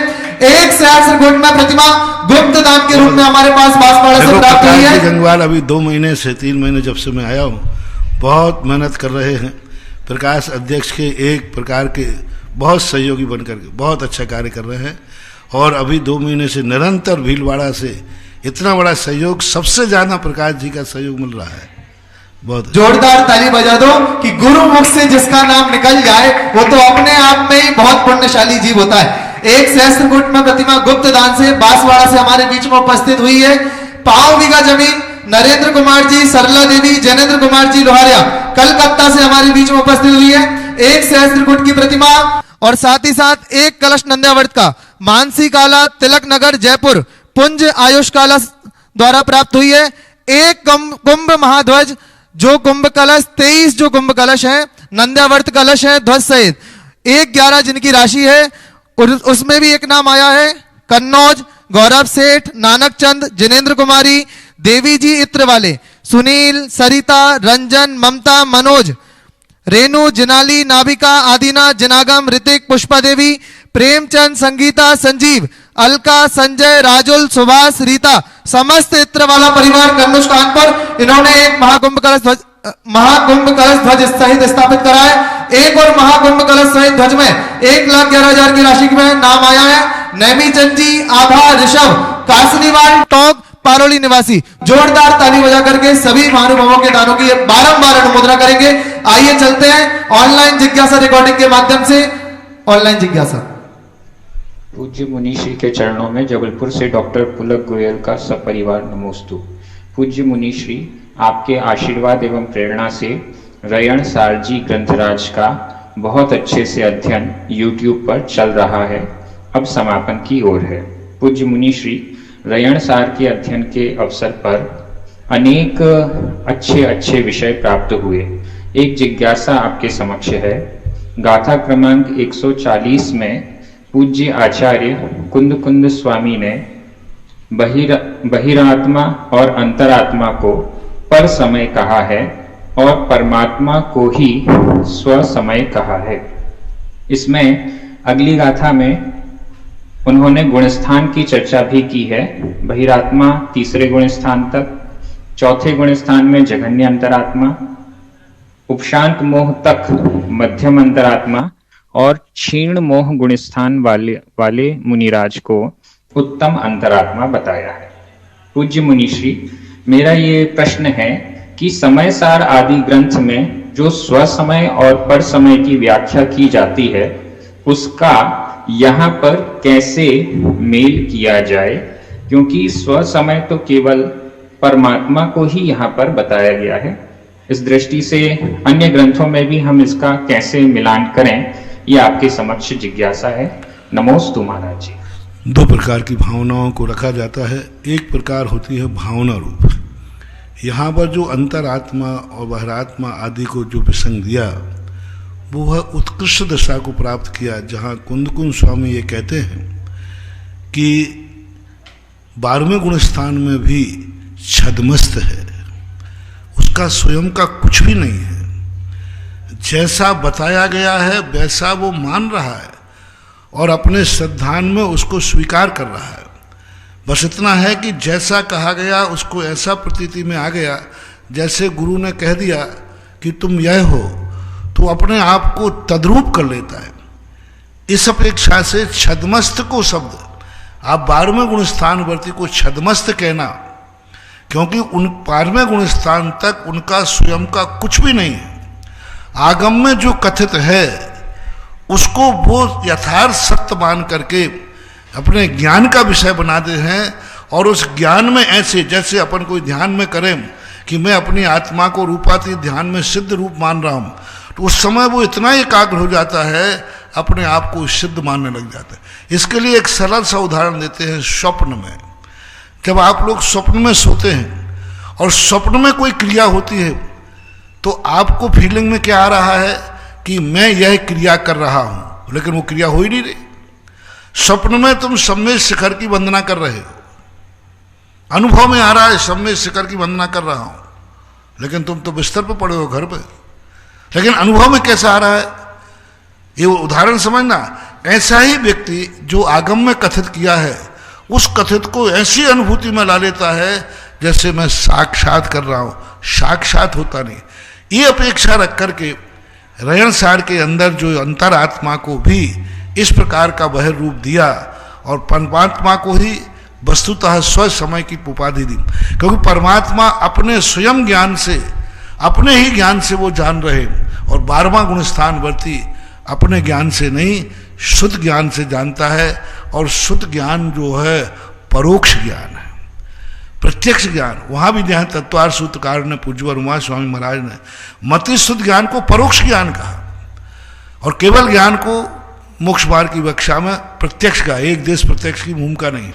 एक सहस्त्र प्रतिमा गुप्त दान के रूप में हमारे पास बांसवाड़ा से प्राप्त हुई है। गंगवाल अभी 2 महीने से 3 महीने जब से मैं आया हूँ, बहुत मेहनत कर रहे हैं। प्रकाश अध्यक्ष के एक प्रकार के बहुत सहयोगी बनकर के बहुत अच्छा कार्य कर रहे हैं। और अभी 2 महीने से निरंतर भीलवाड़ा से इतना बड़ा सहयोग, सबसे ज्यादा प्रकाश जी का सहयोग मिल रहा है। बहुत जोरदार ताली बजा दो कि गुरु मुख से जिसका नाम निकल जाए वो तो अपने आप में ही बहुत पुण्यशाली जीव होता है। एक सहस्त्र में प्रतिमा गुप्त दान से बांसवाड़ा से हमारे बीच में उपस्थित हुई है। 5 बीघा जमीन नरेंद्र कुमार जी, सरला देवी, जैनेन्द्र कुमार जी लोहारिया कलकत्ता से हमारे बीच में उपस्थित हुई है। 1 सहस्त्र की प्रतिमा और साथ ही साथ 1 कलश नंद्यावर्त का मानसी काला, तिलक नगर, जयपुर, पुंज आयुष काला द्वारा प्राप्त हुई है। 1 कुंभ महाध्वज, जो कुंभ कलश 23 जो कुंभ कलश हैं, नंद्यावर्त कलश है ध्वज सहित 1,11 जिनकी राशि है, और उसमें भी एक नाम आया है, कन्नौज, गौरव सेठ, नानक चंद, जिनेन्द्र कुमारी, देवी जी इत्र वाले, सुनील, सरिता, रंजन, ममता, मनोज, रेणु, जिनाली, नाबिका, आदिना, जिनागम, ऋतिक, पुष्पा देवी, प्रेमचंद, संगीता, संजीव, अलका, संजय, राजुल, सुभाष, रीता, समस्त इत्र वाला परिवार कन्नौज कानपुर, इन्होंने एक महाकुंभ कलश ध्वज सहित स्थापित करा है। एक और महाकुंभ कलश सहित ध्वज में 1,11,000 की राशि में नाम आया है। नैमी चंद जी, आभा, ऋषभ, कासनीवाल, टोंक, पारोली निवासी। जोरदार ताली बजा करके सभी महानुभावों के दानों की बारंबार अनुमोदना करेंगे। आइए चलते हैं ऑनलाइन जिज्ञासा रिकॉर्डिंग के माध्यम से। ऑनलाइन जिज्ञासा पूज्य मुनि श्री के चरणों में जबलपुर से डॉक्टर पुलक गोयल का सपरिवार नमोस्तु। पूज्य मुनि श्री, आपके आशीर्वाद एवं प्रेरणा से रयण सारजी ग्रंथराज का बहुत अच्छे से अध्ययन YouTube पर चल रहा है, अब समापन की ओर है। पूज्य मुनि श्री, रयण सार के अध्ययन के अवसर पर अनेक अच्छे विषय प्राप्त हुए। एक जिज्ञासा आपके समक्ष है। गाथा क्रमांक 140 में पूज्य आचार्य कुंद स्वामी ने बहिरात्मा और अंतरात्मा को पर समय कहा है और परमात्मा को ही स्व समय कहा है। इसमें अगली गाथा में उन्होंने गुणस्थान की चर्चा भी की है। बहिरात्मा तीसरे गुणस्थान तक, चौथे गुणस्थान में जघन्य अंतरात्मा, उपशांत मोह तक मध्यम अंतरात्मा और क्षीण मोह गुणस्थान वाले मुनिराज को उत्तम अंतरात्मा बताया है। पूज्य मुनिश्री, मेरा ये प्रश्न है कि समय सार आदि ग्रंथ में जो स्व समय और पर समय की व्याख्या की जाती है उसका यहाँ पर कैसे मेल किया जाए, क्योंकि स्व समय तो केवल परमात्मा को ही यहाँ पर बताया गया है। इस दृष्टि से अन्य ग्रंथों में भी हम इसका कैसे मिलान करें, ये आपके समक्ष जिज्ञासा है। नमोस्तु महाराज जी। दो प्रकार की भावनाओं को रखा जाता है। एक प्रकार होती है भावना रूप। यहाँ पर जो अंतरात्मा और बहिरात्मा आदि को जो प्रसंग दिया वो वह उत्कृष्ट दशा को प्राप्त किया, जहाँ कुंदकुंद स्वामी ये कहते हैं कि 12वें गुणस्थान में भी छद्मस्त है, उसका स्वयं का कुछ भी नहीं है। जैसा बताया गया है वैसा वो मान रहा है और अपने श्रद्धान में उसको स्वीकार कर रहा है। बस इतना है कि जैसा कहा गया उसको ऐसा प्रतीति में आ गया, जैसे गुरु ने कह दिया कि तुम यह हो, तो अपने आप को तद्रूप कर लेता है। इस अपेक्षा से छद्मस्त को शब्द, आप 12वें गुणस्थान वर्ती को छद्मस्त कहना, क्योंकि उन 12वें गुणस्थान तक उनका स्वयं का कुछ भी नहीं है। आगम में जो कथित है उसको वो यथार्थ सत्य मान करके अपने ज्ञान का विषय बनाते हैं, और उस ज्ञान में ऐसे जैसे अपन कोई ध्यान में करें कि मैं अपनी आत्मा को रूपातीत ध्यान में सिद्ध रूप मान रहा हूँ, तो उस समय वो इतना एकाग्र हो जाता है, अपने आप को सिद्ध मानने लग जाता है। इसके लिए एक सरल सा उदाहरण देते हैं। स्वप्न में, जब आप लोग स्वप्न में सोते हैं और स्वप्न में कोई क्रिया होती है तो आपको फीलिंग में क्या आ रहा है कि मैं यह क्रिया कर रहा हूं, लेकिन वो क्रिया हो ही नहीं रही। स्वप्न में तुम सम्मेद शिखर की वंदना कर रहे हो, अनुभव में आ रहा है सम्मेद शिखर की वंदना कर रहा हूं, लेकिन तुम तो बिस्तर पर पड़े हो घर पे, लेकिन अनुभव में कैसा आ रहा है, ये उदाहरण समझना। ऐसा ही व्यक्ति जो आगम में कथित किया है उस कथित को ऐसी अनुभूति में ला लेता है जैसे मैं साक्षात कर रहा हूं, साक्षात होता नहीं। ये अपेक्षा रख करके रयन सार के अंदर जो अंतरात्मा को भी इस प्रकार का बहिर रूप दिया और परमात्मा को ही वस्तुतः स्व समय की उपाधि दी, क्योंकि परमात्मा अपने स्वयं ज्ञान से, अपने ही ज्ञान से वो जान रहे, और 12वां गुणस्थान वर्ती अपने ज्ञान से नहीं शुद्ध ज्ञान से जानता है। और शुद्ध ज्ञान जो है परोक्ष ज्ञान है, प्रत्यक्ष ज्ञान। वहां भी जहां तत्वार सूत्रकार ने पूज्यवर उमा स्वामी महाराज ने मति शुद्ध ज्ञान को परोक्ष ज्ञान कहा, और केवल ज्ञान को मोक्ष मार्ग की व्याख्या में प्रत्यक्ष का, एक देश प्रत्यक्ष की भूमिका नहीं।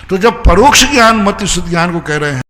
तो जब परोक्ष ज्ञान मति शुद्ध ज्ञान को कह रहे हैं,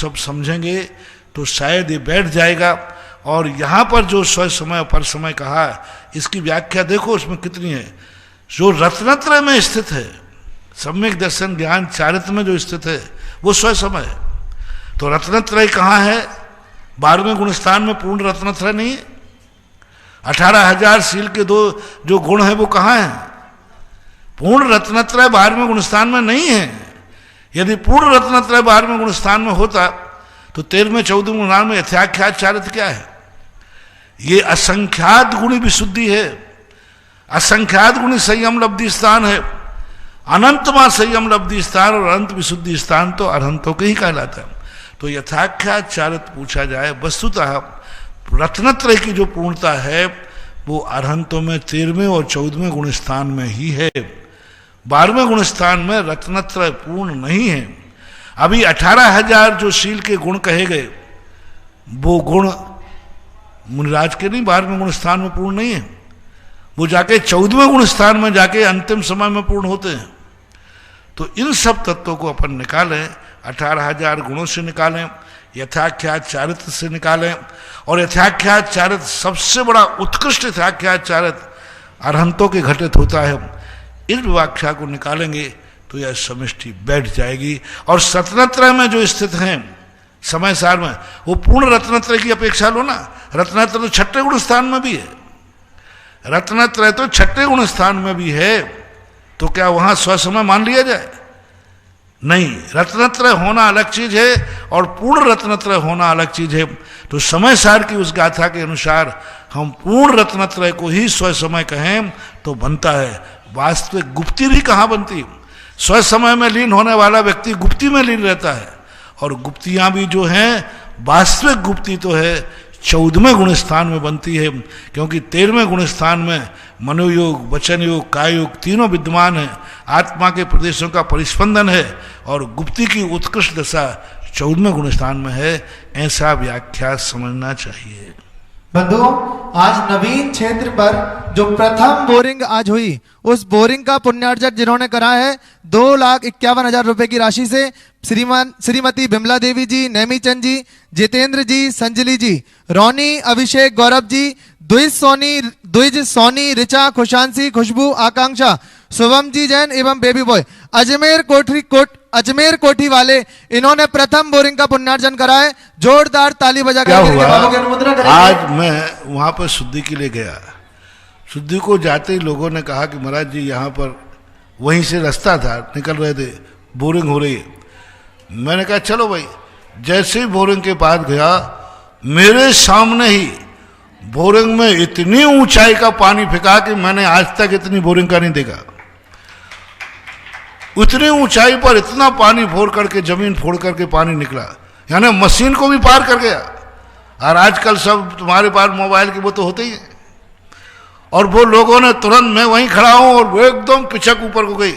सब समझेंगे तो शायद ये बैठ जाएगा। और यहाँ पर जो स्व समय पर समय कहा है, इसकी व्याख्या देखो उसमें कितनी है। जो रत्नत्रय में स्थित है, सम्यक दर्शन ज्ञान चारित्र में जो स्थित है, वो स्व समय है। तो रत्नत्रय कहाँ है? 12वें गुणस्थान में पूर्ण रत्नत्रय नहीं है। 18,000 शील के दो जो गुण है वो कहाँ है? पूर्ण रत्नत्रय 12वें गुणस्थान में नहीं है। यदि पूर्ण रत्नत्रय 12वें गुणस्थान में होता तो 13वें 14वें गुणस्थान में यथाख्यात चारित्र क्या है? ये असंख्यात गुणी विशुद्धि है, असंख्यात गुणी संयम लब्धि स्थान है। अनंतमा संयम लब्धि स्थान और अनंत विशुद्धि स्थान तो अरहंतों के ही कहलाता है। तो यथाख्यात चारित्र पूछा जाए, वस्तुतः रत्नत्रय की जो पूर्णता है वो अरहंतों में 13वें और 14वें गुण स्थान में ही है। 12वें गुण स्थान में रत्नत्रय पूर्ण नहीं है। अभी 18,000 जो शील के गुण कहे गए, वो गुण मुनिराज के नहीं 12वें गुण स्थान में पूर्ण नहीं है। वो जाके 14वें गुण स्थान में जाके अंतिम समय में पूर्ण होते हैं। तो इन सब तत्वों को अपन निकालें, 18,000 गुणों से निकालें, यथाख्यात चारित्र से निकालें। और यथाख्यात चारित्र सबसे बड़ा उत्कृष्ट यथाख्यात चारित्र अरहंतों के घटित होता है। इस व्याख्या को निकालेंगे तो यह समष्टि बैठ जाएगी। और रत्नत्रय में जो स्थित हैं समय सार में, वो पूर्ण रत्नत्रय की अपेक्षा लो ना। रत्नत्रय तो 6ठे गुण स्थान में भी है, रत्नत्रय तो 6ठे गुण स्थान में भी है, तो क्या वहां स्वसमय मान लिया जाए? नहीं, रत्नत्रय होना अलग चीज है और पूर्ण रत्नत्रय होना अलग चीज है। तो समय सार की उस गाथा के अनुसार हम पूर्ण रत्नत्रय को ही स्व समय कहें तो बनता है। वास्तविक गुप्ति भी कहाँ बनती? स्व समय में लीन होने वाला व्यक्ति गुप्ति में लीन रहता है। और गुप्तियां भी जो हैं, वास्तविक गुप्ति तो है 14वें गुण स्थान में बनती है, क्योंकि 13वें गुण स्थान में मनोयोग, वचन योग, काय योग तीनों विद्यमान है। आत्मा के प्रदेशों का परिस्पंदन है और गुप्ति की उत्कृष्ट दशा 14वें गुण स्थान में है। ऐसा व्याख्या समझना चाहिए। बंधुओं, आज नवीन क्षेत्र पर जो प्रथम बोरिंग आज हुई, उस बोरिंग का पुण्यार्जन जिन्होंने करा है 2,51,000 रुपए की राशि से श्रीमती बिमला देवी जी, नेमीचंद जी, जितेंद्र जी, संजली जी, रोनी, अभिषेक, गौरव जी, द्विज, सोनी, रिचा, खुशांसी, खुशबू, आकांक्षा, शुभम जी जैन एवं बेबी बॉय अजमेर कोठी वाले, इन्होंने प्रथम बोरिंग का पुण्यार्जन करा है। जोरदार ताली बजा क्या हुआ? कर आज मैं वहां पर शुद्धि के लिए गया। शुद्धि को जाते ही लोगों ने कहा कि महाराज जी यहाँ पर वहीं से रास्ता था, निकल रहे थे, बोरिंग हो रही है। मैंने कहा चलो भाई। जैसे ही बोरिंग के पास गया, मेरे सामने ही बोरिंग में इतनी ऊंचाई का पानी फेंका कि मैंने आज तक इतनी बोरिंग का नहीं देखा। उतनी ऊंचाई पर इतना पानी फोड़ करके, जमीन फोड़ करके पानी निकला, यानी मशीन को भी पार कर गया। और आजकल सब तुम्हारे पास मोबाइल की वो तो होते ही है। और वो लोगों ने तुरंत, मैं वहीं खड़ा हूं और वो एकदम पिचक ऊपर को गई,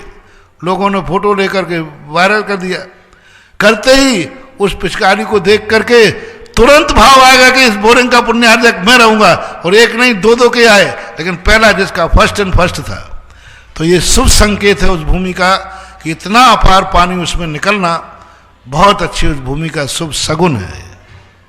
लोगों ने फोटो लेकर के वायरल कर दिया। करते ही उस पिचकारी को देख करके तुरंत भाव आएगा कि इस बोरिंग का पुण्यार्जक मैं रहूंगा। और एक नहीं, दो के आए, लेकिन पहला जिसका फर्स्ट एंड फर्स्ट था। तो ये शुभ संकेत है उस भूमि का कि इतना अपार पानी उसमें निकलना बहुत अच्छी उस भूमि का शुभ सगुन है।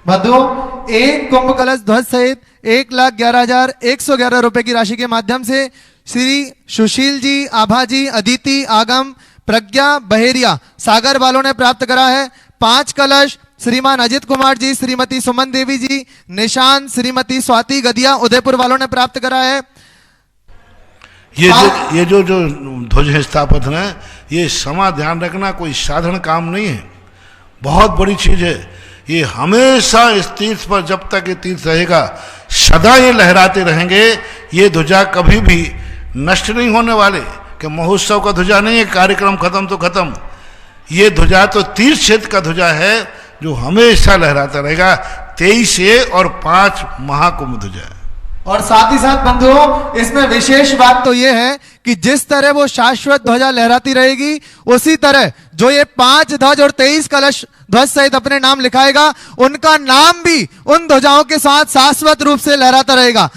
बंधुओं, एक कुंभ कलश ध्वज सहित 1,11,111 रुपए की राशि के माध्यम से श्री सुशील जी, आभा जी, अदिति, आगम, प्रज्ञा, बहेरिया, सागर वालों ने प्राप्त करा है। 5 कलश श्रीमान अजित कुमार जी, श्रीमती सुमन देवी जी, निशान, श्रीमती स्वाति गदिया, उदयपुर वालों ने प्राप्त करा है। ये जो ध्वज है स्थापन है, ये समा ध्यान रखना कोई साधारण काम नहीं है, बहुत बड़ी चीज है। ये हमेशा इस तीर्थ पर जब तक ये तीर्थ रहेगा सदा ये लहराते रहेंगे। ये ध्वजा कभी भी नष्ट नहीं होने वाले कि महोत्सव का ध्वजा नहीं है, कार्यक्रम खत्म तो खत्म। ये ध्वजा तो तीर्थ क्षेत्र का ध्वजा है जो हमेशा लहराता रहेगा। 23 और 5 महाकुंभ ध्वजा। और साथ ही साथ बंधुओं, इसमें विशेष बात तो यह है कि जिस तरह वो शाश्वत ध्वजा लहराती रहेगी, उसी तरह जो ये 5 ध्वज और 23 कलश ध्वज सहित अपने नाम लिखाएगा, उनका नाम भी उन ध्वजाओं के साथ शाश्वत रूप से लहराता रहेगा।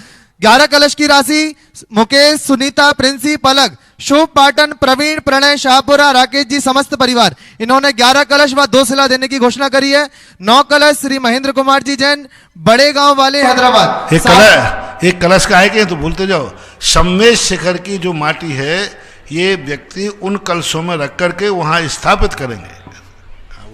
11 कलश की राशि मुकेश, सुनीता, प्रिंसी, पलक, शुभ पाटन, प्रवीण, प्रणय, शाहपुरा, राकेश जी समस्त परिवार, इन्होंने 11 कलश व 2 शिला देने की घोषणा करी है। 9 कलश श्री महेंद्र कुमार जी जैन, बड़े गांव वाले, हैदराबाद। एक कलश का है कि तो भूलते जाओ। सम्मेद शिखर की जो माटी है ये व्यक्ति उन कलशों में रख करके वहां स्थापित करेंगे।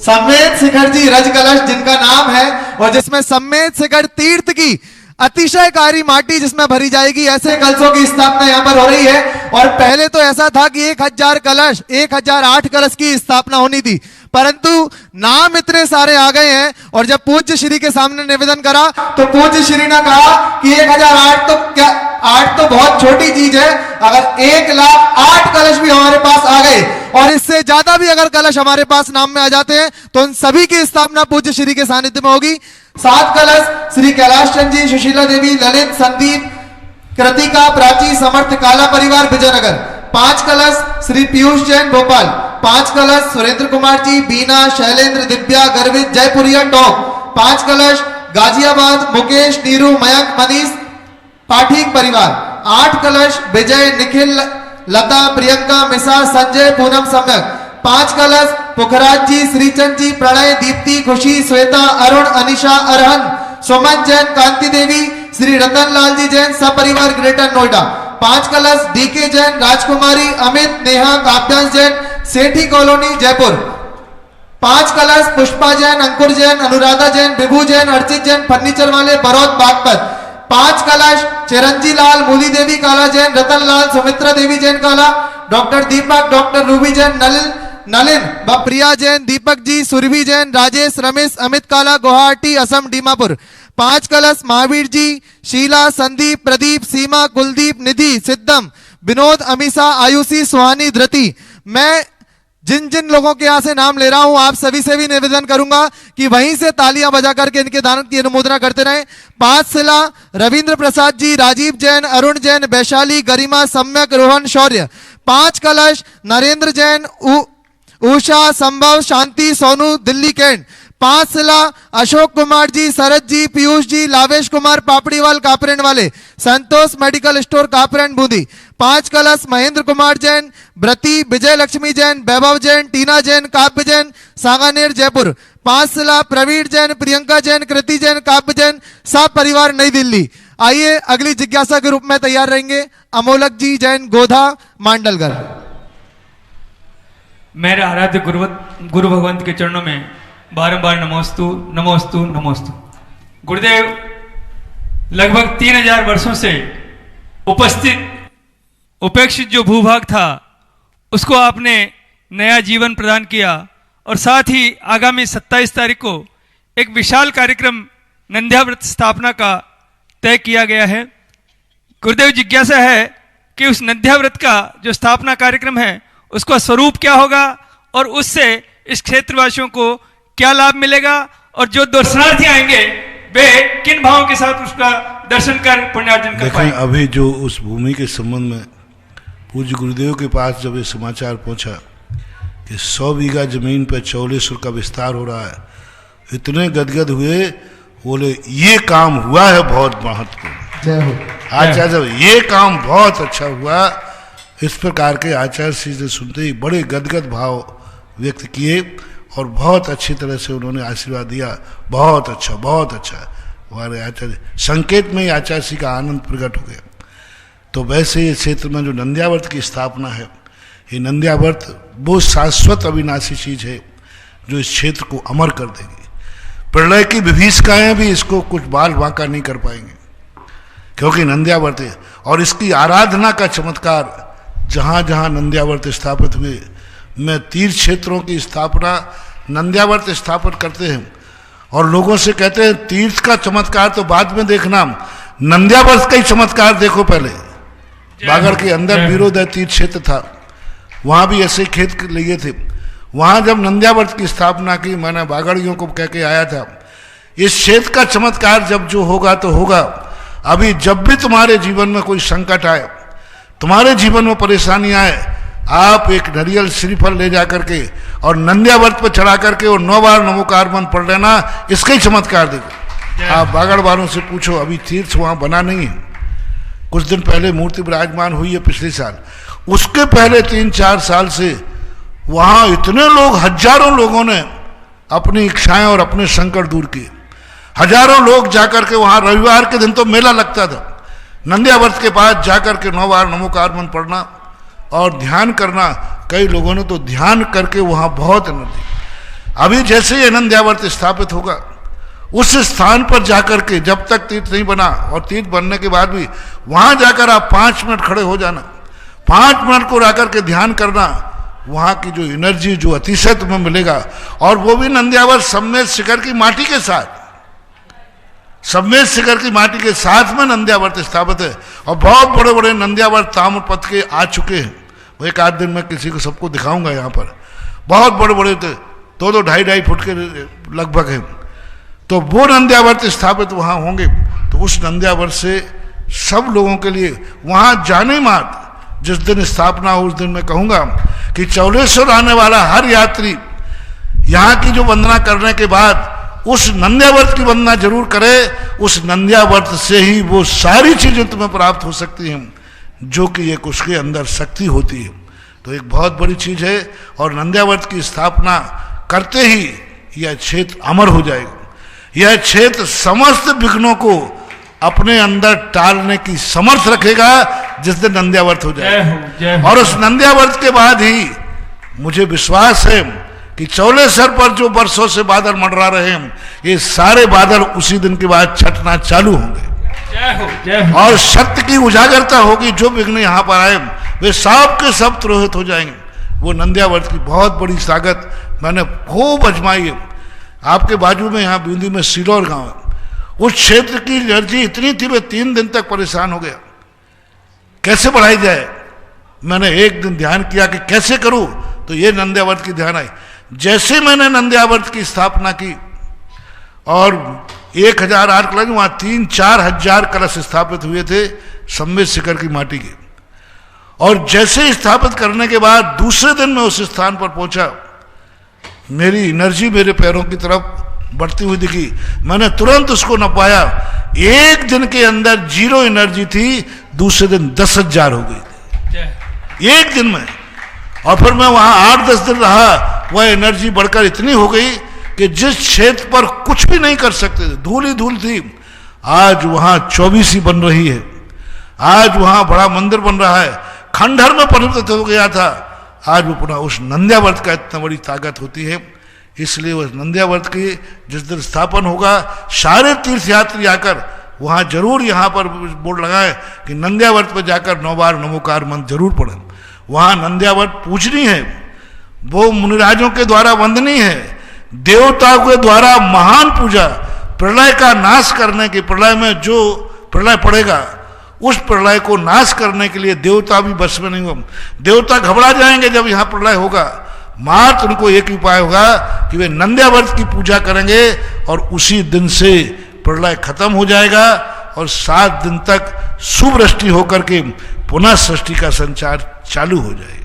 सम्मेद शिखर जी रज कलश जिनका नाम है और जिसमें सम्मेद शिखर तीर्थ की अतिशयकारी माटी जिसमें भरी जाएगी, ऐसे कलशों की स्थापना यहाँ पर हो रही है। और पहले तो ऐसा था कि 1000 कलश, 1008 कलश की स्थापना होनी थी, परंतु नाम इतने सारे आ गए हैं। और जब पूज्य श्री के सामने निवेदन करा तो पूज्य श्री ने कहा कि 1008 तो क्या, 8 तो बहुत छोटी चीज है, अगर 1,08,000 कलश भी हमारे पास आ गए और इससे ज्यादा भी अगर कलश हमारे पास नाम में आ जाते हैं तो उन सभी की स्थापना पूज्य श्री के सानिध्य में होगी। 7 कलश श्री कैलाश चंद जी, सुशीला देवी, ललित, संदीप, कृतिका, प्राची, समर्थ, काला परिवार, विजयनगर। 5 कलश श्री पीयूष जैन, भोपाल। 5 कलश सुरेंद्र कुमार जी, बीना, शैलेंद्र, दिव्या, गर्वित, जयपुरिया, टॉप। 5 कलश गाजियाबाद, मुकेश, नीरू, मयंक, मनीष, पाठीक परिवार। 8 कलश विजय, निखिल, लता, प्रियंका, मिसा, संजय, पूनम, सम्यक। 5 कलश पुखराज जी, श्रीचंद जी, प्रणय, दीप्ति, खुशी, श्वेता, अरुण, अनिशा, अरहन, सुमन जैन, कांति देवी, श्री रतन लाल जी जैन, सपरिवार, ग्रेटर नोएडा। 5 कलश डीके जैन, राजकुमारी, अमित, नेहा, काव्यांश जैन, सेठी कॉलोनी, जयपुर। 5 कलश पुष्पा जैन, अंकुर जैन, अनुराधा जैन, विभू जैन, अर्चित जैन, फर्नीचर वाले, बरौद, बागपत। 5 कलश चिरंजी लाल, मूली देवी काला जैन, रतन लाल, सुमित्रा देवी जैन काला, डॉक्टर दीपक, डॉक्टर रूबी जैन, नलिन, प्रिया जैन, दीपक जी, सुरभि जैन, राजेश, रमेश, अमित काला, गुवाहाटी, असम, दीमापुर। 5 कलश महावीर जी, शीला, संदीप, प्रदीप, सीमा, कुलदीप, निधि, सिद्धम, विनोद, अमीषा, आयुषी, सुहानी, धृति। मैं जिन जिन लोगों के यहाँ से नाम ले रहा हूं आप सभी से भी निवेदन करूंगा कि वहीं से तालियां बजा करके इनके दान की अनुमोदना करते रहें। 5 शिला रविंद्र प्रसाद जी, राजीव जैन, अरुण जैन, वैशाली, गरिमा, सम्यक, रोहन, शौर्य। 5 कलश नरेंद्र जैन, उषा, संभव, शांति, सोनू, दिल्ली कैंट। 5 शिला अशोक कुमार जी, शरद जी, पीयूष जी, लावेश कुमार, पापड़ीवाल, कापरेन वाले, संतोष मेडिकल स्टोर, कापरेन, बूंदी। 5 कलश महेंद्र कुमार जैन, व्रती, विजय लक्ष्मी जैन, वैभव जैन, टीना जैन, काव्य जैन, सांगानेर, जयपुर। 5 शिला प्रवीण जैन, प्रियंका जैन, कृति जैन, काव्य जैन, सब परिवार, नई दिल्ली। आइए अगली जिज्ञासा के रूप में तैयार रहेंगे अमोलक जी जैन, गोधा, मांडलगढ़। मेरे आराध्य गुरु भगवंत के चरणों में बारंबार नमोस्तु नमोस्तु नमोस्तु। गुरुदेव लगभग 3000 वर्षों से उपेक्षित जो भूभाग था उसको आपने नया जीवन प्रदान किया और साथ ही आगामी 27 तारीख को एक विशाल कार्यक्रम नंद्याव्रत स्थापना का तय किया गया है। गुरुदेव जिज्ञासा है कि उस नंद्याव्रत का जो स्थापना कार्यक्रम है उसका स्वरूप क्या होगा और उससे इस क्षेत्रवासियों को क्या लाभ मिलेगा और जो दर्शनार्थी आएंगे वे किन भावों के साथ उसका दर्शन कर पुण्यार्जन कर पाएंगे। अभी जो उस भूमि के संबंध में पूज्य गुरुदेव के पास जब ये समाचार पहुंचा कि 100 बीघा जमीन पर चौलेश्वर का विस्तार हो रहा है, इतने गदगद हुए, बोले ये काम हुआ है बहुत महत्वपूर्ण। आचार्य जब ये काम बहुत अच्छा हुआ, इस प्रकार के आचार्य श्री से सुनते ही बड़े गदगद भाव व्यक्त किए और बहुत अच्छी तरह से उन्होंने आशीर्वाद दिया। बहुत अच्छा, बहुत अच्छा। हमारे आचार्य संकेत में ही आचार्य श्री का आनंद प्रकट हो गया। तो वैसे ये क्षेत्र में जो नंद्याव्रत की स्थापना है, ये नंद्याव्रत वो शाश्वत अविनाशी चीज है जो इस क्षेत्र को अमर कर देगी। प्रलय की विभीषिकाएं भी इसको कुछ बाल बांका नहीं कर पाएंगे, क्योंकि नंद्याव्रत है। और इसकी आराधना का चमत्कार जहां जहां नंद्याव्रत स्थापित हुए, मैं तीर्थ क्षेत्रों की स्थापना नंद्याव्रत स्थापित करते हैं और लोगों से कहते हैं तीर्थ का चमत्कार तो बाद में देखना, नंद्याव्रत का ही चमत्कार देखो पहले। बागड़ के अंदर वीरोदय तीर्थ क्षेत्र था, वहां भी ऐसे खेत लिए थे। वहां जब नंद्याव्रत की स्थापना की, मैंने बागड़ियों को कह के आया था, इस क्षेत्र का चमत्कार जब जो होगा तो होगा। अभी जब भी तुम्हारे जीवन में कोई संकट आए, तुम्हारे जीवन में परेशानी आए, आप एक नारियल श्रीफल ले जा करके और नंद्याव्रत पर चढ़ा करके और 9 बार नमोकार मंत्र पढ़ लेना, इसका ही चमत्कार देखो। आप बागड़ वालों से पूछो, अभी तीर्थ वहां बना नहीं है। कुछ दिन पहले मूर्ति विराजमान हुई है पिछले साल, उसके पहले 3-4 साल से वहाँ इतने लोग, हजारों लोगों ने अपनी इच्छाएं और अपने संकट दूर किए। हजारों लोग जाकर के वहाँ, रविवार के दिन तो मेला लगता था, नंदियावर्त के पास जाकर के 9 बार नमोकार मंत्र पढ़ना और ध्यान करना। कई लोगों ने तो ध्यान करके वहाँ बहुत एनर्जी। अभी जैसे ही नंदियावर्त स्थापित होगा, उस स्थान पर जाकर के, जब तक तीर्थ नहीं बना और तीर्थ बनने के बाद भी वहाँ जाकर आप 5 मिनट खड़े हो जाना, 5 मिनट को आकर के ध्यान करना, वहाँ की जो एनर्जी जो अतिशय तुम्हें मिलेगा। और वो भी नंदियावर्त सम्मेद शिखर की माटी के साथ, सम्मेद शिखर की माटी के साथ में नंदियावर्त स्थापित है। और बहुत बड़े बड़े नंदियावर्त ताम्रपत्र के आ चुके हैं। वो एक आध दिन मैं किसी को सबको दिखाऊंगा। यहाँ पर बहुत बड़े बड़े 2-2, 2.5 फुट के लगभग हैं। तो वो नंदियावर्त स्थापित वहाँ होंगे। तो उस नंदियावर्त से सब लोगों के लिए वहाँ जाने मात्र, जिस दिन स्थापना हो उस दिन मैं कहूँगा कि चौलेश्वर आने वाला हर यात्री यहाँ की जो वंदना करने के बाद उस नंदियावर्त की वंदना जरूर करे। उस नंदियावर्त से ही वो सारी चीजें तुम्हें प्राप्त हो सकती हैं जो कि एक उसके अंदर शक्ति होती है। तो एक बहुत बड़ी चीज है। और नंदियावर्त की स्थापना करते ही यह क्षेत्र अमर हो जाएगा। यह क्षेत्र समस्त विघ्नों को अपने अंदर टालने की समर्थ रखेगा जिस दिन नंदियावर्त हो जाएगा। और उस नंदियावर्त के बाद ही मुझे विश्वास है कि चौलेश्वर पर जो वर्षों से बादल मंडरा रहे हैं, ये सारे बादल उसी दिन के बाद छटना चालू होंगे। और सत्य की उजागरता होगी। जो विघ्न यहाँ पर आए वे सब के सब तिरोहित हो जाएंगे। वो नंदियावर्त की बहुत बड़ी ताकत मैंने खूब अजमाई है। आपके बाजू में यहाँ बूंदी में सिलौर गांव है, उस क्षेत्र की एनर्जी इतनी थी, मैं 3 दिन तक परेशान हो गया कैसे बढ़ाई जाए। मैंने एक दिन ध्यान किया कि कैसे करूं, तो ये नंदियावर्त की ध्यान आई। जैसे मैंने नंदियावर्त की स्थापना की और 1008 कलश, वहां 3-4 हजार कलश स्थापित हुए थे सम्मेद शिखर की माटी के। और जैसे स्थापित करने के बाद दूसरे दिन मैं उस स्थान पर पहुंचा, मेरी एनर्जी मेरे पैरों की तरफ बढ़ती हुई दिखी। मैंने तुरंत उसको न पाया। एक दिन के अंदर 0 एनर्जी थी, दूसरे दिन 10,000 हो गई थी एक दिन में। और फिर मैं वहां 8-10 दिन रहा, वह एनर्जी बढ़कर इतनी हो गई कि जिस क्षेत्र पर कुछ भी नहीं कर सकते थे, धूल ही धूल थी, आज वहां 24 बन रही है। आज वहां बड़ा मंदिर बन रहा है। खंडहर में परिवर्तित हो गया था, आज वो पुनः उस नंदियावर्त का इतना बड़ी ताकत होती है। इसलिए उस नंदियावर्त की जिस दिन स्थापन होगा, सारे तीर्थयात्री आकर वहाँ जरूर यहाँ पर बोर्ड लगाए कि नंदियावर्त पर जाकर 9 बार नमोकार मंत्र जरूर पढ़ें। वहाँ नंदियावर्त पूजनी है, वो मुनिराजों के द्वारा वंदनीय है, देवताओं के द्वारा महान पूजा। प्रलय का नाश करने के, प्रलय में जो प्रलय पड़ेगा उस प्रलय को नाश करने के लिए देवता भी बस में नहीं होंगे। देवता घबरा जाएंगे जब यहाँ प्रलय होगा। मात्र उनको एक ही उपाय होगा कि वे नंदियावर्त की पूजा करेंगे और उसी दिन से प्रलय खत्म हो जाएगा और 7 दिन तक सुवृष्टि होकर के पुनः सृष्टि का संचार चालू हो जाएगा।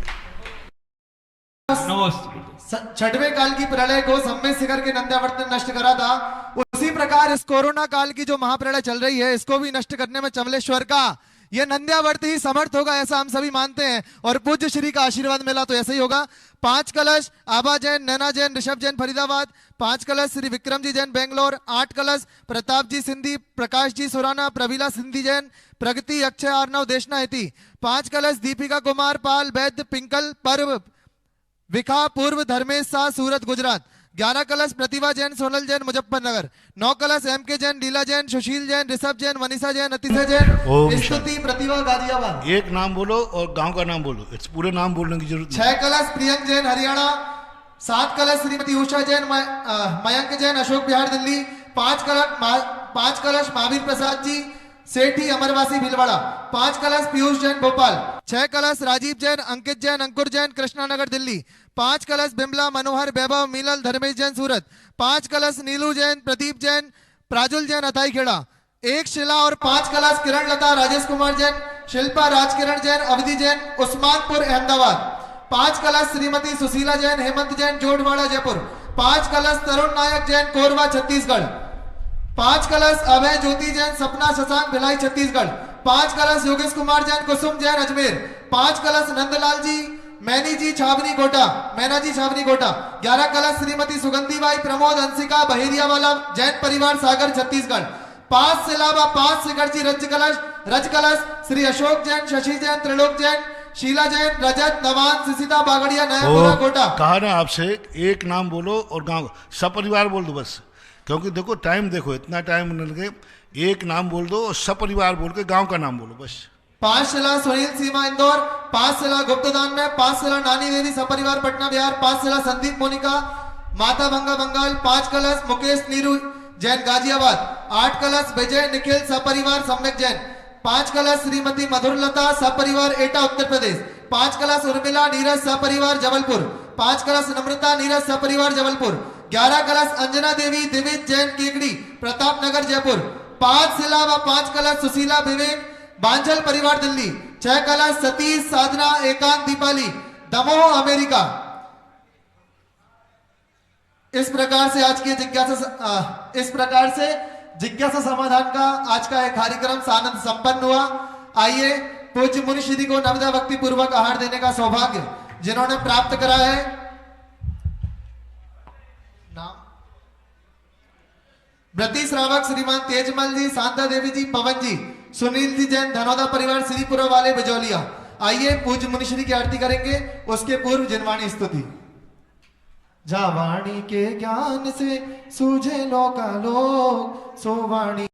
छठवें काल की प्रलय को सम्मेद शिखर के नंदियावर्त ने नष्ट करा था। उसी प्रकार इस कोरोना काल की जो महाप्रलय चल रही है, इसको भी नष्ट करने में चमलेश्वर का यह नंदियावर्त ही समर्थ होगा, ऐसा हम सभी मानते हैं। और पूज्य श्री का आशीर्वाद मिला तो ऐसा ही होगा। 5 कलश आभा जैन, नैना जैन, ऋषभ जैन फरीदाबाद, 5 कलश श्री विक्रम जी जैन बेंगलोर, 8 कलश प्रताप जी सिंधी, प्रकाश जी सोराना, प्रवीला सिंधी जैन, प्रगति अक्षय आर्नव देशना हेती, 5 कलश दीपिका कुमार पाल वैद्य पिंकल पर्व विखा पूर्व धर्मेश शाह सूरत गुजरात, 11 कलश प्रतिभा जैन सोनल जैन मुजफ्फरनगर, 9 कलश MK जैन लीला जैन सुशील जैन ऋषभ जैन मनीषा जैन अतिशय जैन स्तुति प्रतिभा गाजियाबाद। एक नाम बोलो और गांव का नाम बोलो, इस पूरे नाम बोलने की जरूरत 6 कलश प्रियंक जैन हरियाणा, 7 कलश श्रीमती उषा जैन मयंक जैन अशोक विहार दिल्ली, 5 कलश महावीर प्रसाद जी सेठी अमरवासी भीलवाड़ा, 5 कलश पीयूष जैन भोपाल, 6 कलश राजीव जैन अंकित जैन अंकुर जैन कृष्णानगर दिल्ली, 5 कलश बिमला मनोहर वैभव मीनल धर्मेश जैन सूरत, 5 कलश नीलू जैन प्रदीप जैन प्राजुल जैन अथाई खेड़ा, 1 शिला और 5 कलश किरण लता राजेश कुमार जैन शिल्पा राजकिरण जैन अवधि जैन उस्मानपुर अहमदाबाद, 5 कलश श्रीमती सुशीला जैन हेमंत जैन जोड़वाड़ा जयपुर, 5 कलश तरुण नायक जैन कोरबा छत्तीसगढ़, 5 कलश अभय ज्योति जैन सपना शशांक भिलाई छत्तीसगढ़, 5 कलश योगेश कुमार जैन कुसुम जैन अजमेर, 5 कलश नंदलाल जी मैनी जी छावनी कोटा, मैना जी छावनी कोटा, 11 कलश श्रीमती सुगंधी बाई प्रमोद हंसिका बहेरिया वाला जैन परिवार सागर छत्तीसगढ़, 5 से अलावा 5 शिखर जी रज कलश श्री अशोक जैन, शशि जैन, त्रिलोक जैन, शीला जैन, रजत नवान, सिसिता बागड़िया नयापुरा कोटा। कहा ना आपसे एक नाम बोलो और गांव सपरिवार बोल दो बस, क्योंकि देखो टाइम देखो इतना टाइम न लगे, एक नाम बोल दो और सपरिवार बोल के गांव का नाम बोलो बस। 5 शिला सुनील सीमा इंदौर, 5 शिला गुप्तदान में, 5 शिला नानी देवी सपरिवार पटना बिहार, 5 शिला संदीप मोनिका माता भंगा बंगाल, 5 कलश मुकेश नीरू जैन गाजियाबाद, 8 कलश विजय निखिल सपरिवार सम्यक जैन, 5 कलश श्रीमती मधुरलता सपरिवार एटा उत्तर प्रदेश, 5 कलश उर्मिला नीरज सपरिवार जबलपुर, 5 कलश नम्रता नीरज सपरिवार जबलपुर, 11 कलश अंजना देवी दिविज जैन केकड़ी प्रताप नगर जयपुर, 5 से अलावा 5 कलश सुशीला विवेक बांझल परिवार दिल्ली, 6 कलश सतीश साधना एकांत दीपाली दमोह अमेरिका। इस प्रकार से आज की जिज्ञासा समाधान का आज का कार्यक्रम आनंद संपन्न हुआ। आइए पूज्य मुनिश्री को नवदा भक्ति पूर्वक आहार देने का सौभाग्य जिन्होंने प्राप्त करा है। नाम व्रती श्रावक श्रीमान तेजमल जी, शांता देवी जी, पवन जी, सुनील जी जैन धनौदा परिवार श्रीपुरा वाले बजौलिया। आइए पूज्य मुनिश्री की आरती करेंगे, उसके पूर्व जिनवाणी स्तुति। जा वाणी के ज्ञान से सूझे लोकालोक, सो वाणी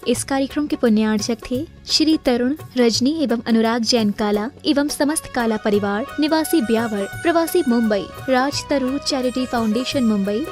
इस कार्यक्रम के पुण्यार्चक थे श्री तरुण, रजनी एवं अनुराग जैन काला एवं समस्त काला परिवार, निवासी ब्यावर, प्रवासी मुंबई, राज तरुण चैरिटी फाउंडेशन मुंबई।